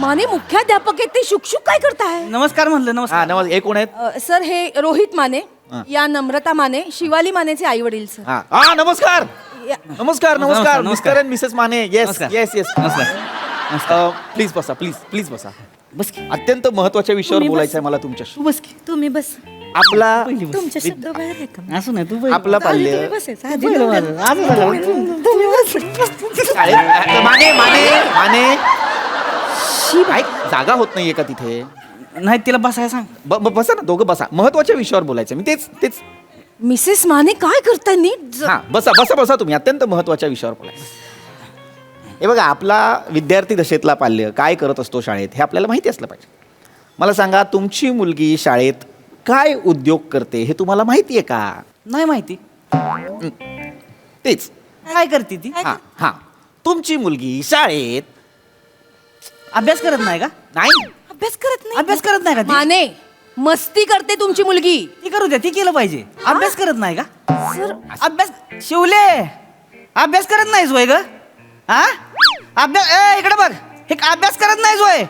माने मुख्याध्यापक आहेत, ते शुकशुक काय करताय? नमस्कार म्हणलं. हा नमस्कार. नमस्कार. हे कोण आहेत? सर हे रोहित माने, या नम्रता माने, शिवाली मानेचे आई वडील सर. हा हा, नमस्कार नमस्कार नमस्कार. नमस्कार. Mister and missus Mane. Yes नमस्कार. Yes yes. नमस्कार. प्लीज बसा, प्लीज बसा. बस की. अत्यंत महत्वाच्या विषयावर बोलायचं आहे मला तुमच्याशी. तू बस की. तुम्ही बस. आपला तुमच्या शब्द बाहेर आहे का? असं नाही तू बैल. आपलं पाल्य बैल माझं. असं झालं. शाळेत माने माने माने काय जागा होत नाहीये का तिथे? नाही तिला बसायला सांग. बसा ना, दोघं बसा. महत्वाच्या विषयावर बोलायचं. मी तेच मिसेस माने काय करताय नीट? हा बसा बसा बसा. तुम्ही अत्यंत महत्वाच्या विषयावर बोलायचं. हे बघा, आपला विद्यार्थी दशेतला पाल्य काय करत असतो शाळेत हे आपल्याला माहिती असलं पाहिजे. मला सांगा, तुमची मुलगी शाळेत काय उद्योग करते हे तुम्हाला माहिती आहे का? नाही माहिती. तेच. काय करते ती? हा हा, तुमची मुलगी शाळेत अभ्यास करत नाही का? नाही. अभ्यास करत नाही. अभ्यास करत नाही का ती? माने मस्ती करते तुमची मुलगी. ती करू द्या, ती केलं पाहिजे. अभ्यास करत नाही का? अभ्यास शिवले अभ्यास करत नाहीस वय ग? हा अभ्यास इकडे बघ. हे अभ्यास करत नाहीस वय?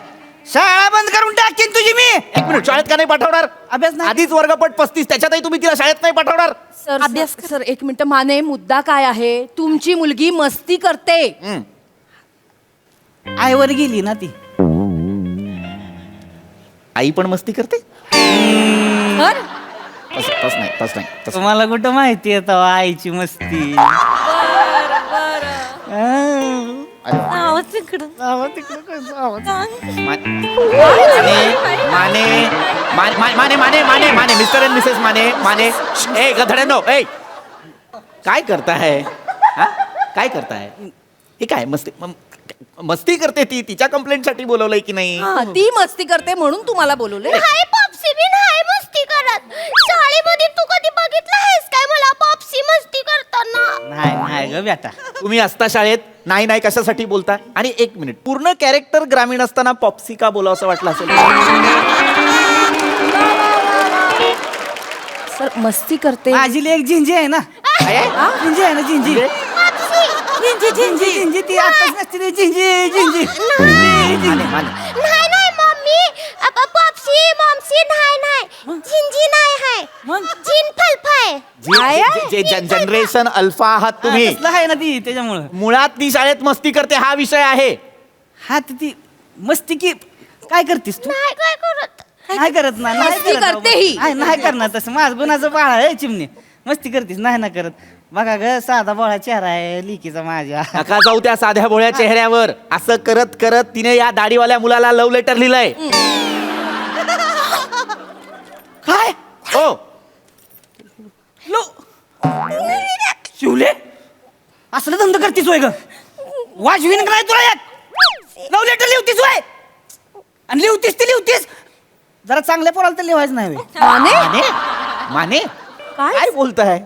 शाळा बंद करून टाकीन तुझी मी. एक मिनिट, शाळेत का नाही पाठवणार? अभ्यास नाही. आधीच वर्गपट 35, त्याच्यातही तुम्ही तिला शाळेत नाही पाठवणार? सर अभ्यास सर एक मिनिट. माने मुद्दा काय आहे? तुमची मुलगी मस्ती करते. आईवर गेली ना ती. आई पण मस्ती करते? सर तस नाही. तुम्हाला कुठं माहिती आहे तेव्हा आईची मस्ती? Mane mister and missus Mane ए गधड्यांनो, ए काय करताय? हा काय करताय? हे काय मस्ती करते ती? तिच्या कंप्लेंट साठी बोलवलंय की नाही? हा, ती मस्ती करते म्हणून तुम्हाला बोलवले. हाय पॉप्सी मी नाही मस्ती करत. शाळेमध्ये तू कधी बघितलं आहेस काय मला पॉप्सी मस्ती करताना? नाही ग बेटा. तुम्ही असता शाळेत नाही कशासाठी बोलताय? आणि एक मिनिट, पूर्ण कॅरेक्टर ग्रामीण असताना पॉप्सी का बोलावं असं वाटलं असेल? सर मस्ती करते. माझी लेक झिंजी आहे ना. झिंजी आहे ना. झिंजी झिंजी ती आताच नसते ती. झिंजी नाही मम्मी पॉप्सी मॉम्सी नाही झिंजी नाही हाय झिन फलफाय. जनरेशन अल्फा आहात तुम्ही. असलं आहे ना ती, त्याच्यामुळं. मुळात ती शाळेत मस्ती करते हा विषय आहे. हा ती मस्ती की काय करतीस तू? नाही काय करत. नाही करत ना. मस्ती करते ही. नाही करणार तसं. माझं गुणाचं बाळ आहे चिमणी. मस्ती करतीस नाही ना करत. बघा ग, साधा बोळा चेहरा आहे लिकीचा माझ्या. नका जाऊ त्या साध्या भोळ्या चेहऱ्यावर. असं करत करत तिने या दाढीवाल्या मुलाला लव्ह लेटर लिहिलंय. काय? हो. शिवले असलं धंदा करतीस वय ग? वाजवीन काय तुला यात? लव्ह लेटर लिहतीस वय? आणि लिहतीस जरा चांगल्या पोराला तर लिहायचं नाही वय. माने काय बोलताय?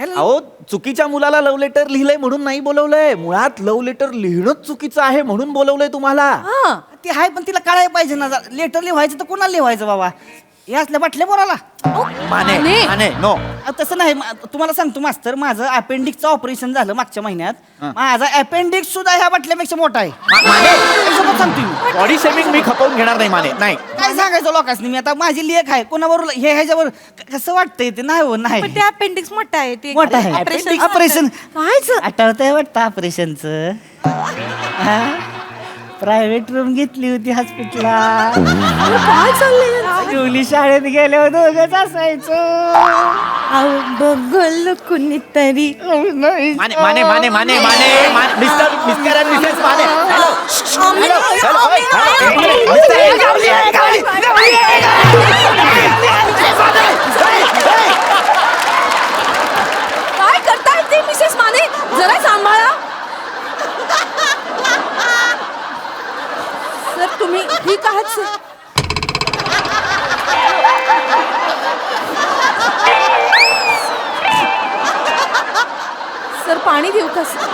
अहो, चुकीच्या मुलाला लव्ह लेटर लिहिलंय म्हणून नाही बोलवलंय. मुळात लव्ह लेटर लिहिणंच चुकीचं आहे म्हणून बोलवलंय तुम्हाला. ती हाय पण तिला कळायला पाहिजे ना. लेटर लिहायचं तर कोणाला लिहायचं बाबा? हे असल्या बाटल्या बोलाला माने. माने नो तसं नाही तुम्हाला सांगतो मास्तर माझं अपेंडिक्सचं ऑपरेशन झालं मागच्या महिन्यात माझा अपेंडिक्स सुद्धा ह्या बाटल्यापेक्षा मोठा आहे त्याच्यासोबत सांगतो मी. बॉडी शेमिंग मी खपवून घेणार नाही माने नाही काय सांगायचं लोकांनी मी आता माझी लेख आहे कोणाबरोबर हे ह्याच्यावर कसं वाटतंय ते नाही हो नाही पण ते अपेंडिक्स मोठा आहे ते मोठं आहे ऑपरेशन ऑपरेशन कायच आठवतंय वाटतं ऑपरेशनचं प्रायव्हेट रूम घेतली होती हॉस्पिटलला काय चाललंय जुली शाळेत गेल्यावर दोघच असायचं बघल कुणीतरी Mane Mane Mane Mane Mane mister mister and missus Mane काय करताय ते मिसेस माने जरा सांभाळा सर तुम्ही ठीक आहात सर सर पाणी देऊ का सर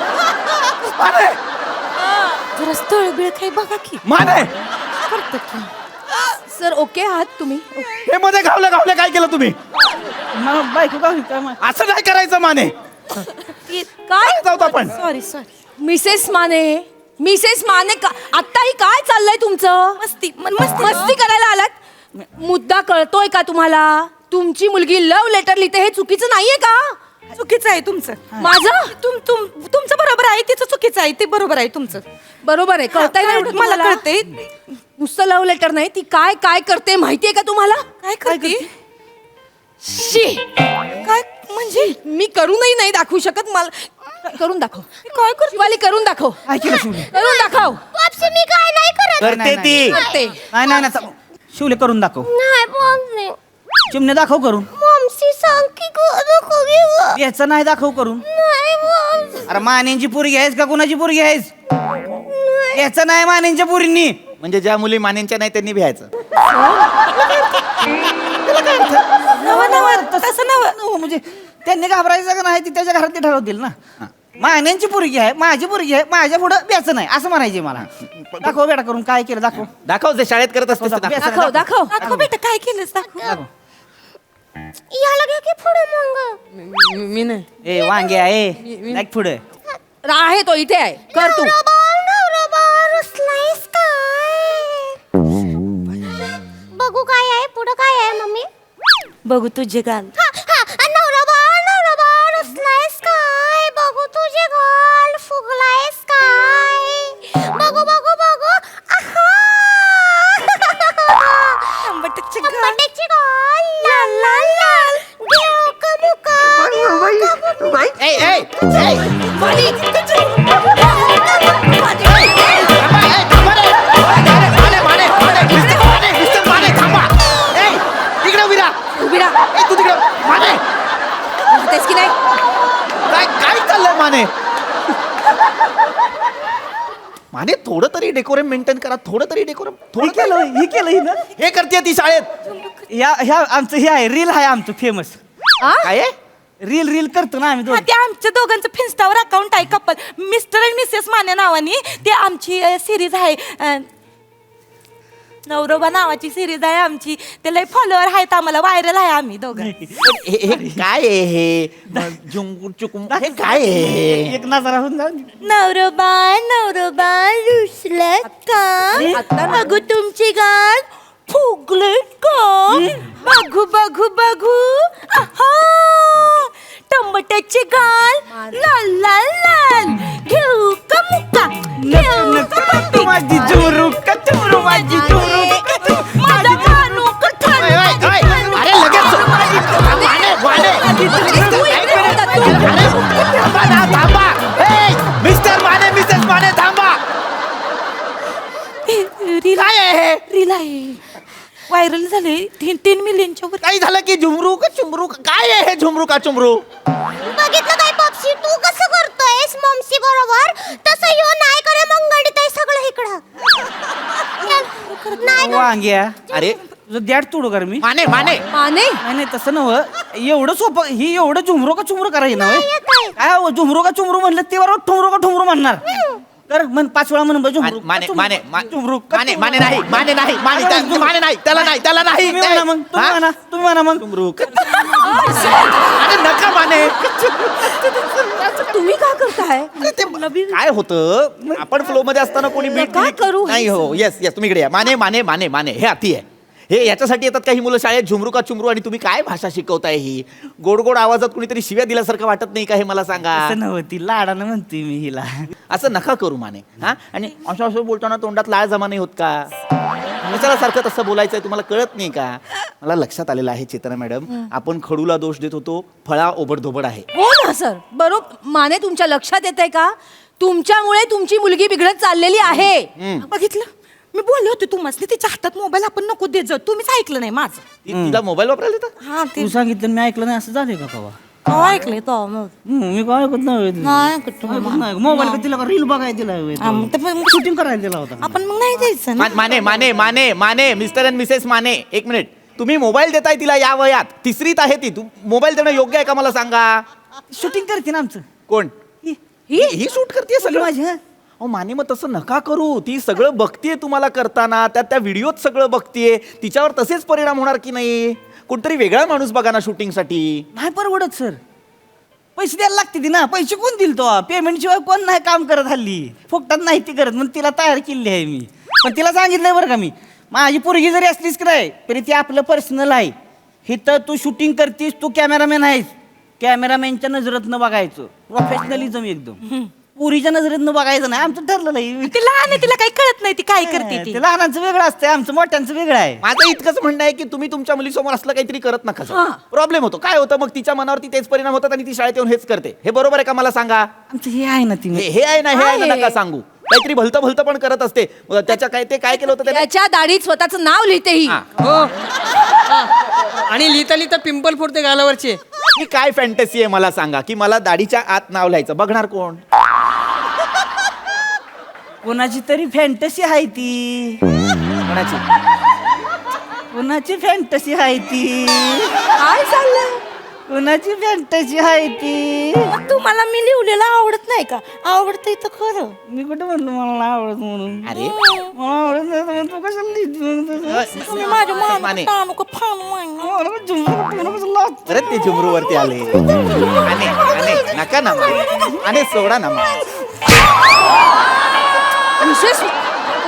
जरा स्थळ बिळ काही बघा की माने करतो की सर ओके आहात तुम्ही हे मध्ये घावले घावले काय केलं तुम्ही बायको गावी काय असं नाही करायचं माने काय जाऊ आपण सॉरी सॉरी मिसेस माने आत्ताही काय चाललंय तुमचं मस्ती मस्ती करायला आलात मुद्दा कळतोय का तुम्हाला तुमची मुलगी लव्ह लेटर लिहिते हे चुकीचं नाहीये का चुकीचं आहे तुमचं माझं तुमचं बरोबर आहे तिचं चुकीचं आहे ते बरोबर आहे तुमचं बरोबर आहे कळतंय ना एवढं मला तुम्हाला? कळतंय नुसतं लव्ह लेटर नाही ती काय काय करते माहितीये का तुम्हाला काय करते शी काय म्हणजे मी करूनही नाही दाखवू शकत मला करून दाखव काय कर शिवाली करून दाखव ऐकलं शिवले करून दाखव पप्सी मी काय नाही करत करते ती करते नाही नाही नाही शिवले करून दाखव नाही पप्सी चिमणे दाखव करून मम्सी सांग की नको घेऊ याचं नाही दाखव करून नाही पप्सी अरे मानेंची पोरगी आहेस का कुणाची पोरगी आहेस याचं नाही मानेंच्या पोरींनी म्हणजे ज्या मुली मानेंच्या नाही त्यांनी भ्यायचं तसं नव म्हणजे त्यांनी घाबरायचं का नाही ती त्याच्या घरात ते ठरवतील ना मान्यांची पोरगी आहे माझी पोरगी आहे माझ्या पुढं ब्याचं नाही असं म्हणायचे मला दाखव बेटा करून काय केलं दाखव दाखव जे शाळेत करत असते ते दाखव. दाखव दाखव दाखव बेटा काय केलंस दाखव याला घ्या की पुढे मग मी नाही ए वांगे आहे लाईक पुढे आहे तो इथे आहे कर तू नवरा रुसलायस काय बघू काय आहे पुढं काय आहे मम्मी बघू तुझे गाल नवरा रुसलायस काय बघू तुझे गाल फुगलायस काय बघू बघू बघू आहा आंबटची आंबट्याची गाल लाल लाल लाल घेऊ का मुका ए, ए, ए. मिस्टर माने थांबा ए तिकडे उभी राहा उभी राहा ए तू तिकडे माने तेच की नाही काय काय चाललंय माने माने थोडं तरी डेकोरम मेंटेन करा थोडं तरी डेकोरम हे केलं ही ना हे करते ती शाळेत ह्या आमचं हे आहे रील आहे आमचं फेमस काय आहे? रील करतो ना आम्ही हा, दोघं. ते आमच्या दोघांचं फिन्स्टावर अकाउंट आहे कपल मिस्टर आणि मिसेस माने नावानी ते आमची सिरीज आहे नवरोबा नावाची सिरीज आहे आमची त्याला फॉलोअर आहेत आम्हाला व्हायरल आहे आम्ही दोघं हे काय आहे हे झुंगूर चुकुम हे काय आहे हे? एक नजरा होऊन जाऊन नवरोबा रुसलं का बघू तुमची गाल फुगले का बघू बघू बघू आहा टमाट्याचे गाल लाल लाल लाल घेऊ का मुक्का घेऊ का पप्पी? माझी चुरू कचुरू माझी चुरू माझा मानू का ठाणू? ओय, ओय, ओय. अरे लगेच माने माने अरे थांबा ना थांबा ए मिस्टर माने मिसेस माने थांबा रील काय आहे हे रील आहे व्हायरल झाले 3 मिलियनच्या वर काही झालं की झुमरू का चुमरू का? काय आहे हे झुमरू का चुमरू बघितलं काय पक्षी तू कसं करतोयस मम्सी बरोबर तसं यो नाही करे मग गडीत आहे सगळं इकडं नाही ना. वांग्या अरे तुझं द्याड तोडू कर मी माने माने माने नाही नाही तसं नव एवढं सोपं ही एवढं झुमरो का चुमरो करायचं ना नाही येत आहे. काय झुमरो का चुमरो म्हणलं ते बरोबर ठुमरो का ठुमरो म्हणणार कर म्हण 5 वेळा म्हण झुमरू माने माने झुमरू माने माने नाही माने नाही माने माने नाही त्याला नाही त्याला नाही तुम्ही म्हणा मग तुम्ही म्हणा तुम्ही म्हणा मग झुमरू अरे नका माने तुम्ही का करताय अरे ते काय होतं आपण फ्लो मध्ये असताना कोणी बीट नका करू हे नाही हो येस येस तुम्ही इकडे या माने माने माने माने हे अति आहे हे याच्यासाठी येतात काही मुलं शाळेत झुमरू का चुमरू आणि तुम्ही काय भाषा शिकवताय ही गोड गोड आवाजात कुणीतरी शिव्या दिल्यासारखं वाटत नाही का हे मला सांगा असं नव्हती लाडानं म्हणते मी हिला असं नका करू माने हा आणि असं असं बोलताना तोंडात लाळ जमा नाही होत का मित्राला सारखं तसं बोलायचंय तुम्हाला कळत नाही का मला लक्षात आलेलं आहे चेतना मॅडम आपण खडूला दोष देत होतो फळा ओबडधोबड आहे हो ना सर बरोबर माने तुमच्या लक्षात येत आहे का तुमच्यामुळे तुमची मुलगी बिघडत चाललेली आहे बघितलं मी बोलले होते तुम्हाला तिच्या हातात मोबाईल आपण नको देत जाऊ तुम्हीच ऐकलं नाही माझं तिला मोबाईल वापरायला येतं हा ते तू सांगितलं मी ऐकलं नाही असं झालंय का कवा केव्हा ऐकलंय तो मग मी काय ऐकत नाही नाही ऐकत तुम्ही. मोबाईल दिला का रील बघायला दिला शूटिंग करायला दिला होता आपण मग नाही द्यायचं ना Mane Mane Mane Mane mister and missus Mane एक मिनिट तुम्ही मोबाईल देताय तिला या वयात तिसरीत आहे ती तू मोबाईल देणं योग्य आहे का मला सांगा शूटिंग करते ना आमचं कोण ही शूट करते सगळं माझी अहो माने मग तसं नका करू ती सगळं बघतीये तुम्हाला करताना त्या व्हिडिओत सगळं बघतीये तिच्यावर तसेच परिणाम होणार की नाही कोणतरी वेगळा माणूस बघा ना शूटिंगसाठी नाही परवडत सर पैसे द्यायला लागते ती ना पैसे कोण दिल तो पेमेंट शिवाय कोण नाही काम करत हल्ली फुकटात नाही ती करत मग तिला तयार केली आहे मी पण तिला सांगितलंय बरं का मी माझी पोरगी जरी असलीच काय तरी ती आपलं पर्सनल आहे हिथं तू शूटिंग करतीस तू कॅमेरामॅन आहेस कॅमेरामॅनच्या नजरेतनं बघायचं प्रोफेशनलिझम एकदम पुरीच्या नजरेतनं बघायचं नाही आमचं ठरलेलं आहे ती लहान आहे तिला काही कळत नाही ती काय करते ती ते लहानांचं वेगळं असतं आमचं मोठ्यांचं वेगळं आहे माझं इतकंच म्हणणं आहे की तुम्ही तुमच्या मुलीसमोर असलं काहीतरी करत नका प्रॉब्लेम होतो काय होतं मग तिच्या मनावरती तेच परिणाम होतात आणि ती शाळेत येऊन हेच करते हे बरोबर आहे का मला सांगा आमचं हे आहे ना ती हे आहे ना हे आहे ना नका सांगू काहीतरी भलतं भलतं पण करत असते त्याच्या काय ते काय केलं होतं त्याने त्याच्या दाढीत स्वतःचं नाव लिहिते ही हा. हो आणि लिहिता लिहिता पिंपल फोडते गालावरचे ही काय फॅन्टसी आहे मला सांगा की मला दाढीच्या आत नाव लिहायचं बघणार कोण कोणाची तरी फॅन्टसी आहे ती कोणाची कोणाची फॅन्टसी आहे ती काय चाललंय कोणाची फॅन्टसी आहे ती तुम्हाला मी लिहिलेलं आवडत नाही का आवडतंय तर खरं मी कुठे म्हणलो मला नाही आवडत म्हणून अरे मला आवडत नाही तर तू कशाला लिहिते? तुम्ही माझ्या माने मला झुमरू कसं लावतो? परत ते झुमरू वरती आले माने माने नका ना माने सोडा ना माने. मिसेस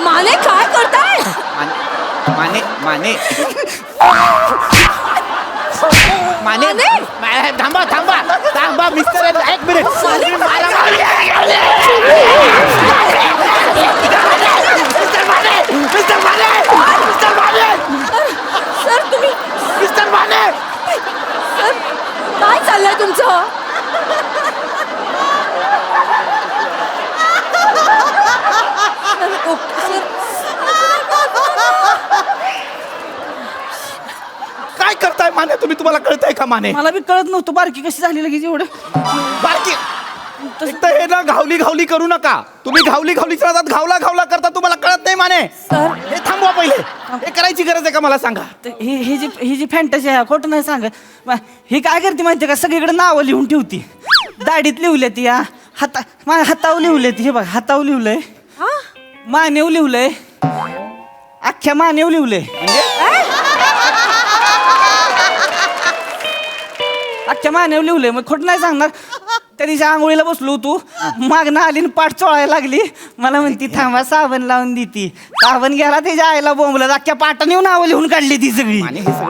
माने काय करताय माने माने माने माने थांबा थांबा थांबा मिस्टर एक मिनिट मिस्टर माने सर तुम्ही मिस्टर माने सर काय चाललंय तुमचं काय करताय माने तुम्ही तुम्हाला कळतंय का माने मला बी कळत नव्हतं बारकी कशी झाली लगेच एवढं बारकी एक तर हे ना घावली घावली करू नका तुम्ही घावली घावली चालतात घावला घावला करता तुम्हाला कळत नाही माने सर हे थांबवा पहिले हे करायची गरज आहे का मला सांगा तर ही जी फॅन्टसी आहे खोटं नाही सांग ही काय करते माहिती का सगळीकडे नावं लिहून ठेवती दाढीत लिहले ती माझ्या हातावर लिहले ती हे बघ हातावर लिहलंय मानेव लिहलंय अख्ख्या मानेव लिहलंय अख्ख्या मानेव लिहलंय मग खोटं नाही सांगणार त्या दिवशी आंघोळीला बसलो तू मागणं आली आणि पाठ चोळायला लागली मला म्हणती थांबा साबण लावून देती साबण गेला त्याच्या आईला बोंबला अख्ख्या पाटाने येऊन नावं लिहून काढली ती सगळी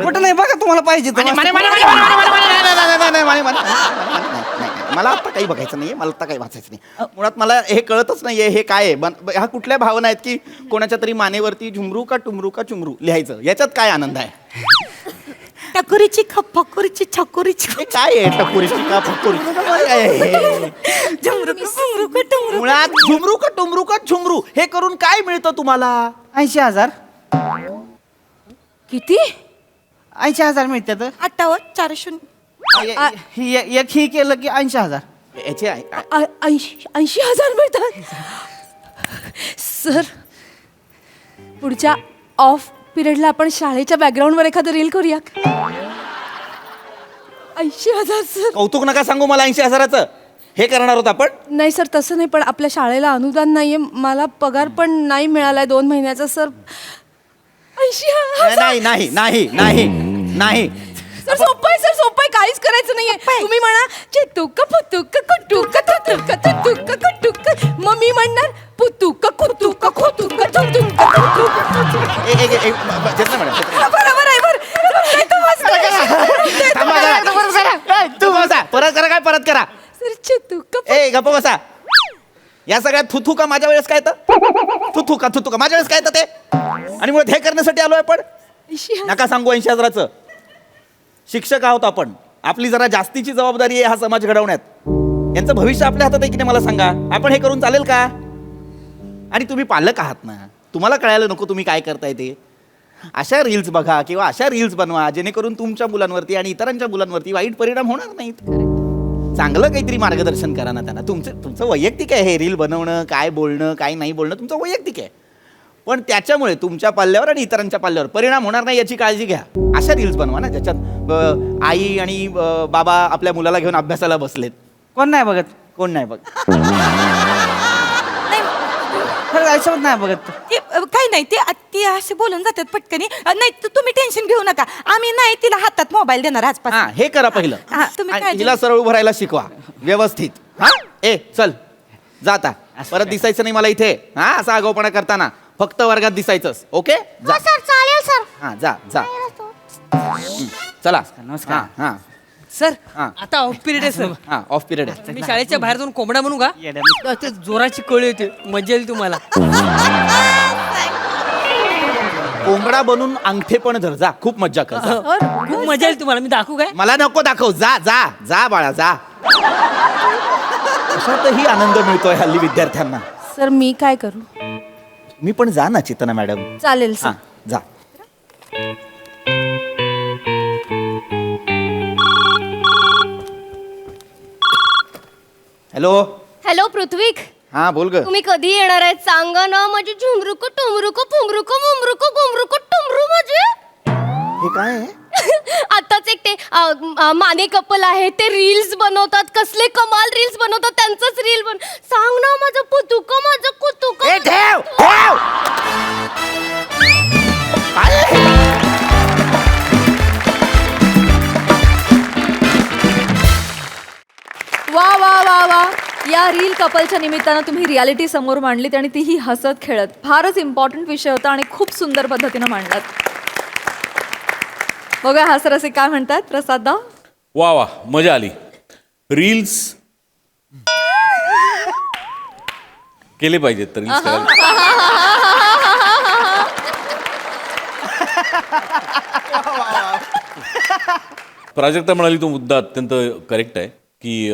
खोटं नाही बघा तुम्हाला पाहिजे तर. मला आता काही बघायचं नाहीये मला आता काही वाचायचं नाही मुळात मला हे कळतच नाहीये हे काय आहे ह्या कुठल्या भावना आहेत की कोणाच्या तरी मानेवरती झुमरू का टुमरू का चुमरू लिहायचं याच्यात काय आनंद आहे टकोरीची फकोरीची छकोरीची हे काय आहे टकोरीची का फकोरीची काय आहे? मुळात झुमरू का टुमरू का झुमरू हे करून काय मिळतं तुम्हाला 80,000 किती 80,000 मिळतात 58,400 एक ही केलं की 80,000 याचे 80,000 मिळतात सर पुढच्या ऑफ पिरियडला आपण शाळेच्या बॅकग्राऊंडवर एखादं रील करूया 80,000 सर कौतुक नका सांगू मला 80,000चं हे करणार आहोत आपण. नाही सर तसं नाही, पण आपल्या शाळेला अनुदान नाहीये, मला पगार पण नाही मिळालाय 2 महिन्याचा सर. नाही नाही नाही नाही नाही सर सोपं आहे, सर सोपं आहे, काहीच करायचं नाहीये. तुम्ही म्हणा चितुक पुतुक कुटुक तुतुक तुतुक कुटुक, मग मी म्हणणार पुतुक कुतुक खुतुक तुतुक तुतुक. बरोबर आहे बरं. तू बसा, परत करा. काय परत करा? सर चितुक ए गप्प बसा. या सगळ्यात थुथू का माझ्या वेळेस काय तर थुथू का माझ्या वेळेस काय तर ते, आणि मुळे हे करण्यासाठी आलोय आपण. नका सांगू 80,000चं. शिक्षक आहोत आपण, आपली जरा जास्तीची जबाबदारी आहे हा समाज घडवण्यात. यांचं भविष्य आपल्या हातात आहे की नाही मला सांगा. आपण हे करून चालेल का? आणि तुम्ही पालक आहात ना, तुम्हाला कळायला नको तुम्ही काय करताय ते. अशा रील्स बघा किंवा अशा रील्स बनवा जेणेकरून तुमच्या मुलांवरती आणि इतरांच्या मुलांवरती वाईट परिणाम होणार नाहीत. चांगलं काहीतरी मार्गदर्शन करा ना त्यांना. तुमचं वैयक्तिक आहे हे रील बनवणं, काय बोलणं काय नाही बोलणं तुमचं वैयक्तिक आहे, पण त्याच्यामुळे तुमच्या पाल्यावर आणि इतरांच्या पाल्यावर परिणाम होणार नाही याची काळजी घ्या. अशा रील्स बनवा ना ज्याच्यात आई आणि बाबा आपल्या मुलाला घेऊन अभ्यासाला बसलेत. कोण नाही बघत? कोण नाही बघ. खरं आयुष्यात नाही बघत. काही नाही, ते असे बोलून जातात पटकनी. नाही तुम्ही टेन्शन घेऊ नका, आम्ही नाही तिला हातात मोबाईल देणार आजपासून. हा हे करा पहिलं. हा, तुम्ही आणि काय हिला सरळ उभं राहायला शिकवा व्यवस्थित. हा ए चल जाता, परत दिसायचं नाही मला इथे. हा असा आगाऊपणा करताना फक्त वर्गात दिसायचंच. ओके जा. सर चालेल सर. हा जा चला. नमस्कार. हा सर हा. आता ऑफ पिरियड आहे सर. हा ऑफ पिरियड आहे. मी शाळेच्या बाहेर जाऊन कोंबडा बनू का? ते जोराची कळी येते, मजा येईल तुम्हाला. कोंबडा बनून अंगठे पण धर जा, खूप मज्जा कर जा. खूप मजा येईल तुम्हाला. मी दाखवू काय? मला नको दाखव, जा जा जा बाळा जा. अशातही आनंद मिळतोय हल्ली विद्यार्थ्यांना. सर मी काय करू? मी पण जा ना चेतना मॅडम. चालेल हा सर. जा. हॅलो. हॅलो पृथ्वीक, हा बोल ग. तुम्ही कधी येणार आहेत सांगा ना. माझी झुमरुक टुमरुक पुमरुक मुमरुक गुमरुक टुमरू म्हणजे. हे काय आहे? आताच एक ते माने कपल आहे, ते रील्स बनवतात, कसले कमाल रील्स बनवतात. त्यांचंच रील सांग ना माझं पुतुक माझं कुतुक. ए, ठेव ठेव. वा वा वा वा, या रील कपलच्या निमित्तानं तुम्ही रियालिटी समोर मांडलीत आणि तीही हसत खेळत. फारच इम्पॉर्टंट विषय होता आणि खूप सुंदर पद्धतीनं मांडलात. बघा हास्यरसिक काय म्हणतात. प्रसाद वा वा मजा आली. रील्स केले पाहिजेत तर रील्स करायला. प्राजक्ता म्हणाली तो मुद्दा अत्यंत करेक्ट आहे की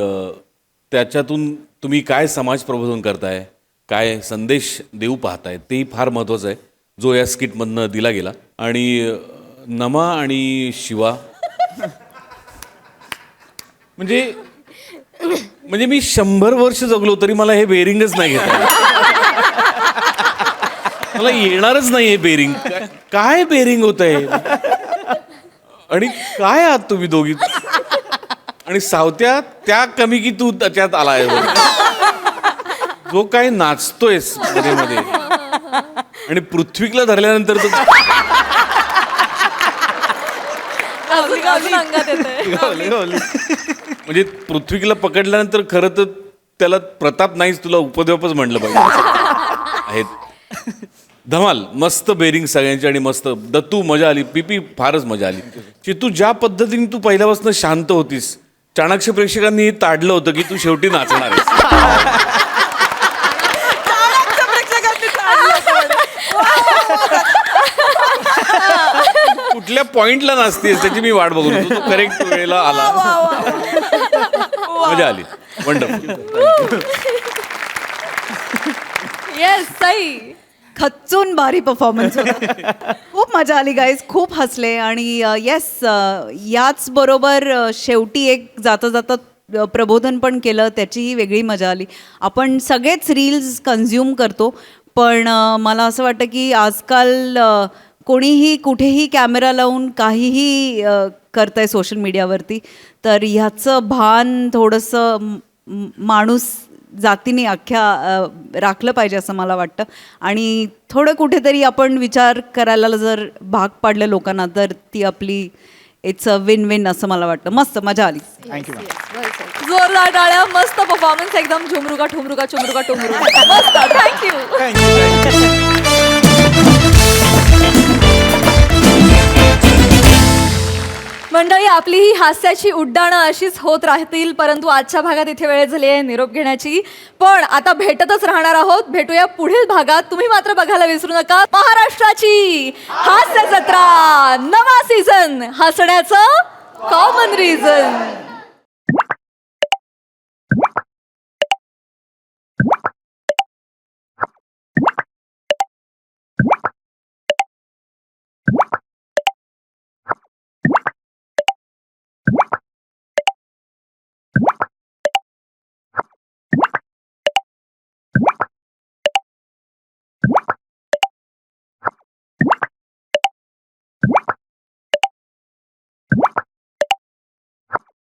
त्याच्यातून तुम्ही काय समाज प्रबोधन करताय, काय संदेश देऊ पाहताय, तेही फार महत्त्वाचं आहे, जो या स्किटमधनं दिला गेला. आणि नमा आणि शिवा म्हणजे मी 100 वर्ष जगलो तरी मला हे बेरिंगच नाही घेत. मला येणारच नाही हे बेरिंग. काय बेरिंग होत आहे आणि काय आहात तुम्ही दोघी. आणि सावत्या त्या कमी की तू त्याच्यात आलाय जो काय नाचतोयस मध्ये मध्ये. आणि पृथ्वीला धरल्यानंतर तो म्हणजे पृथ्वीला पकडल्यानंतर खरं तर त्याला प्रताप नाहीच, तुला उपद्व्यापच म्हणलं पाहिजे. आहेत धमाल, मस्त बेरिंग सगळ्यांची आणि मस्त. दत्तू मजा आली, पीपी फारच मजा आली. चितू ज्या पद्धतीने तू पहिल्यापासून शांत होतीस, चाणक्य प्रेक्षकांनी ताडलं होतं की तू शेवटी नाचणार आहेस. कुठल्या पॉइंटला नाचतेस त्याची मी वाट बघून होतो. तो करेक्ट वेळेला आला. मजा आली. वंडरफुल. येस सई. खच्चून भारी परफॉर्मन्स होता. खूप मजा आली गाईज, खूप हसले. आणि येस याच बरोबर शेवटी एक जाता जाता प्रबोधन पण केलं, त्याचीही वेगळी मजा आली. आपण सगळेच रील्स कन्झ्युम करतो, पण मला असं वाटतं की आजकाल कोणीही कुठेही कॅमेरा लावून काहीही करत आहे सोशल मीडियावरती, तर ह्याचं भान थोडंसं माणूस जातीने अख्ख्या राखलं पाहिजे असं मला वाटतं. आणि थोडं कुठेतरी आपण विचार करायला जर भाग पाडलं लोकांना तर ती आपली इट्स अ विन विन असं मला वाटतं. मस्त मजा आली. Thank you ma'am. जोरदार टाळ्या. मस्त परफॉर्मन्स एकदम झुमरुका ठुमरुका चुमरुका टुमरुका. मस्त. थँक्यू. मंडळी, आपली ही हास्याची उड्डाणं अशीच होत राहतील, परंतु आजच्या भागात इथे वेळ झाली आहे निरोप घेण्याची. पण आता भेटतच राहणार आहोत. भेटूया पुढील भागात. तुम्ही मात्र बघायला विसरू नका महाराष्ट्राची हास्य जत्रा, नवा सीझन, हसण्याचं कॉमन रिझन.